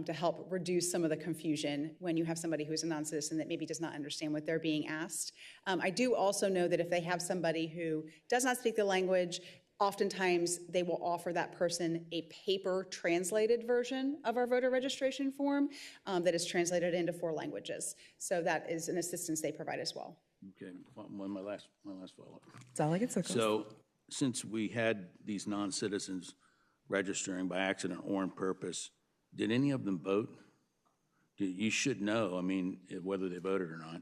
To help reduce some of the confusion when you have somebody who's a non-citizen that maybe does not understand what they're being asked. I do also know that if they have somebody who does not speak the language, oftentimes they will offer that person a paper translated version of our voter registration form that is translated into 4 languages. So that is an assistance they provide as well. Okay, my last follow-up. Delegate Sickles. So since we had these non-citizens registering by accident or on purpose, did any of them vote? You should know, whether they voted or not.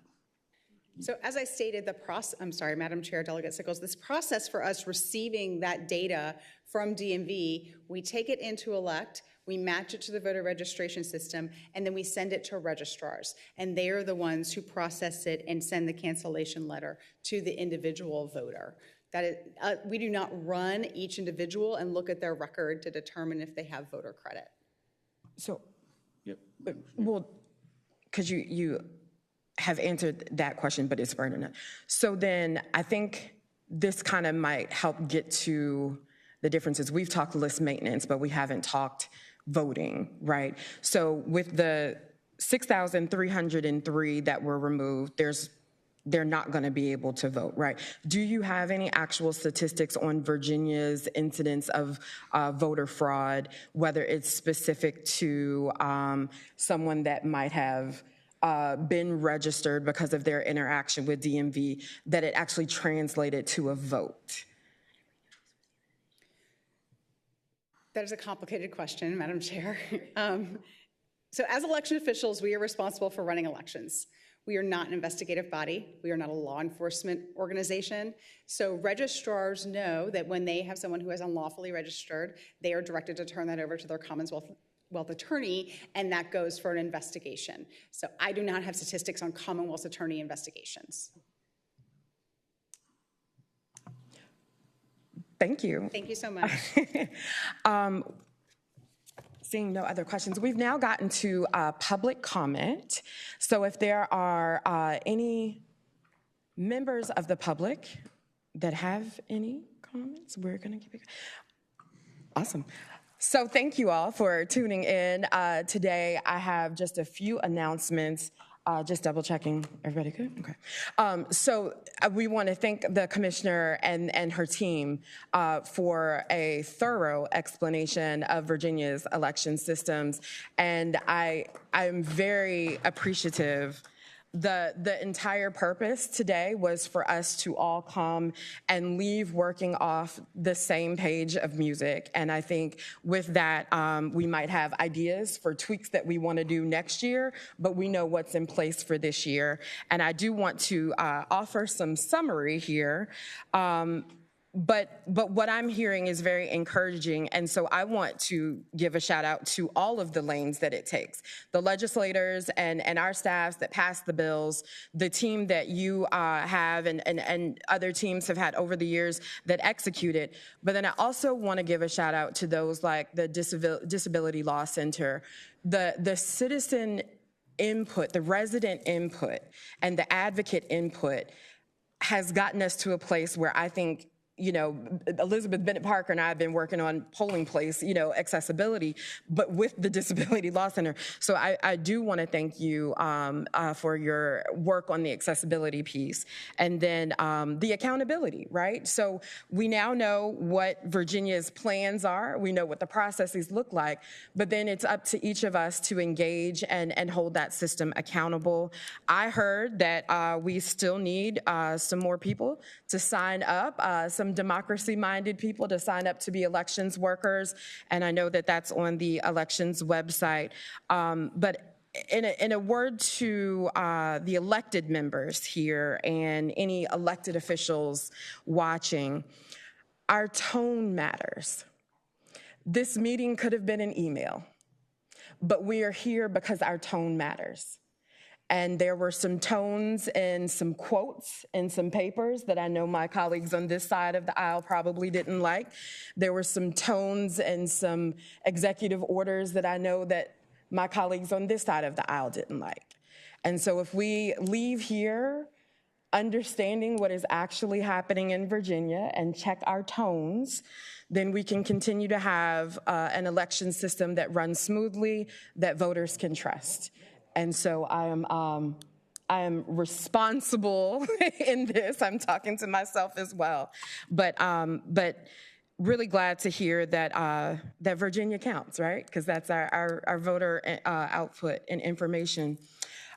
So as I stated, I'm sorry, Madam Chair, Delegate Sickles, this process for us receiving that data from DMV, we take it into Elect, we match it to the voter registration system, and then we send it to registrars. And they are the ones who process it and send the cancellation letter to the individual voter. That is, we do not run each individual and look at their record to determine if they have voter credit. So, yep. Well, because you have answered that question, but it's pertinent. So then I think this kind of might help get to the differences. We've talked list maintenance, but we haven't talked voting, right? So with the 6,303 that were removed, there's they're not going to be able to vote, right? Do you have any actual statistics on Virginia's incidence of voter fraud, whether it's specific to someone that might have been registered because of their interaction with DMV, that it actually translated to a vote? That is a complicated question, Madam Chair. So as election officials, we are responsible for running elections. We are not an investigative body. We are not a law enforcement organization. So registrars know that when they have someone who is unlawfully registered, they are directed to turn that over to their Commonwealth attorney, and that goes for an investigation. So I do not have statistics on Commonwealth attorney investigations. Thank you. Thank you so much. Seeing no other questions, we've now gotten to public comment. So if there are any members of the public that have any comments, we're going to give it. Awesome. So thank you all for tuning in. Today I have just a few announcements. Just double checking. Everybody good? Okay. So we want to thank the commissioner and her team for a thorough explanation of Virginia's election systems. And I'm very appreciative. The entire purpose today was for us to all come and leave working off the same page of music. And I think with that, we might have ideas for tweaks that we want to do next year, but we know what's in place for this year. And I do want to offer some summary here. But what I'm hearing is very encouraging, and so I want to give a shout out to all of the lanes that it takes. The legislators and our staffs that passed the bills, the team that you have and other teams have had over the years that executed. But then I also want to give a shout out to those like the Disability Law Center, the citizen input, the resident input, and the advocate input has gotten us to a place where I think, you know, Elizabeth Bennett Parker and I have been working on polling place, you know, accessibility, but with the Disability Law Center. So I do want to thank you for your work on the accessibility piece. And then the accountability, right? So we now know what Virginia's plans are. We know what the processes look like, but then it's up to each of us to engage and hold that system accountable. I heard that we still need some more people to sign up, some democracy-minded people to sign up to be elections workers, and I know that that's on the elections website. But in a word to the elected members here and any elected officials watching, our tone matters. This meeting could have been an email, but we are here because our tone matters. And there were some tones and some quotes in some papers that I know my colleagues on this side of the aisle probably didn't like. There were some tones and some executive orders that I know that my colleagues on this side of the aisle didn't like. And so if we leave here understanding what is actually happening in Virginia and check our tones, then we can continue to have an election system that runs smoothly, that voters can trust. And so I am responsible in this. I'm talking to myself as well, but really glad to hear that that Virginia counts, right? Because that's our voter output and information.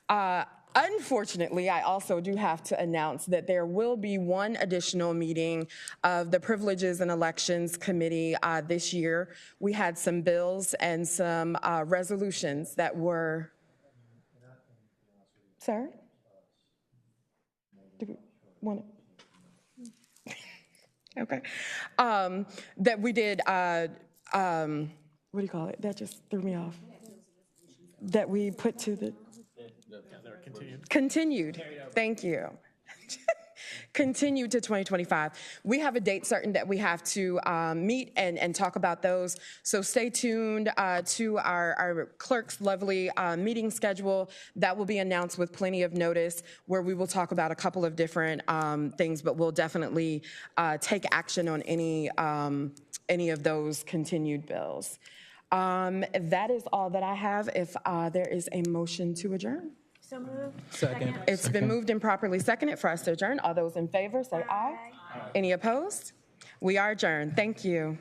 Unfortunately, I also do have to announce that there will be one additional meeting of the Privileges and Elections Committee this year. We had some bills and some resolutions that were. Sir? Do we want to? Okay. That we did, what do you call it? That just threw me off. That we put to the. Continued. Thank you. Continued to 2025. We have a date certain that we have to meet and talk about those. So stay tuned to our clerk's lovely meeting schedule. That will be announced with plenty of notice, where we will talk about a couple of different things, but we'll definitely take action on any of those continued bills. That is all that I have. If there is a motion to adjourn. So moved. Second. It's been moved and properly seconded for us to adjourn. All those in favor, say aye. Any opposed? We are adjourned. Thank you.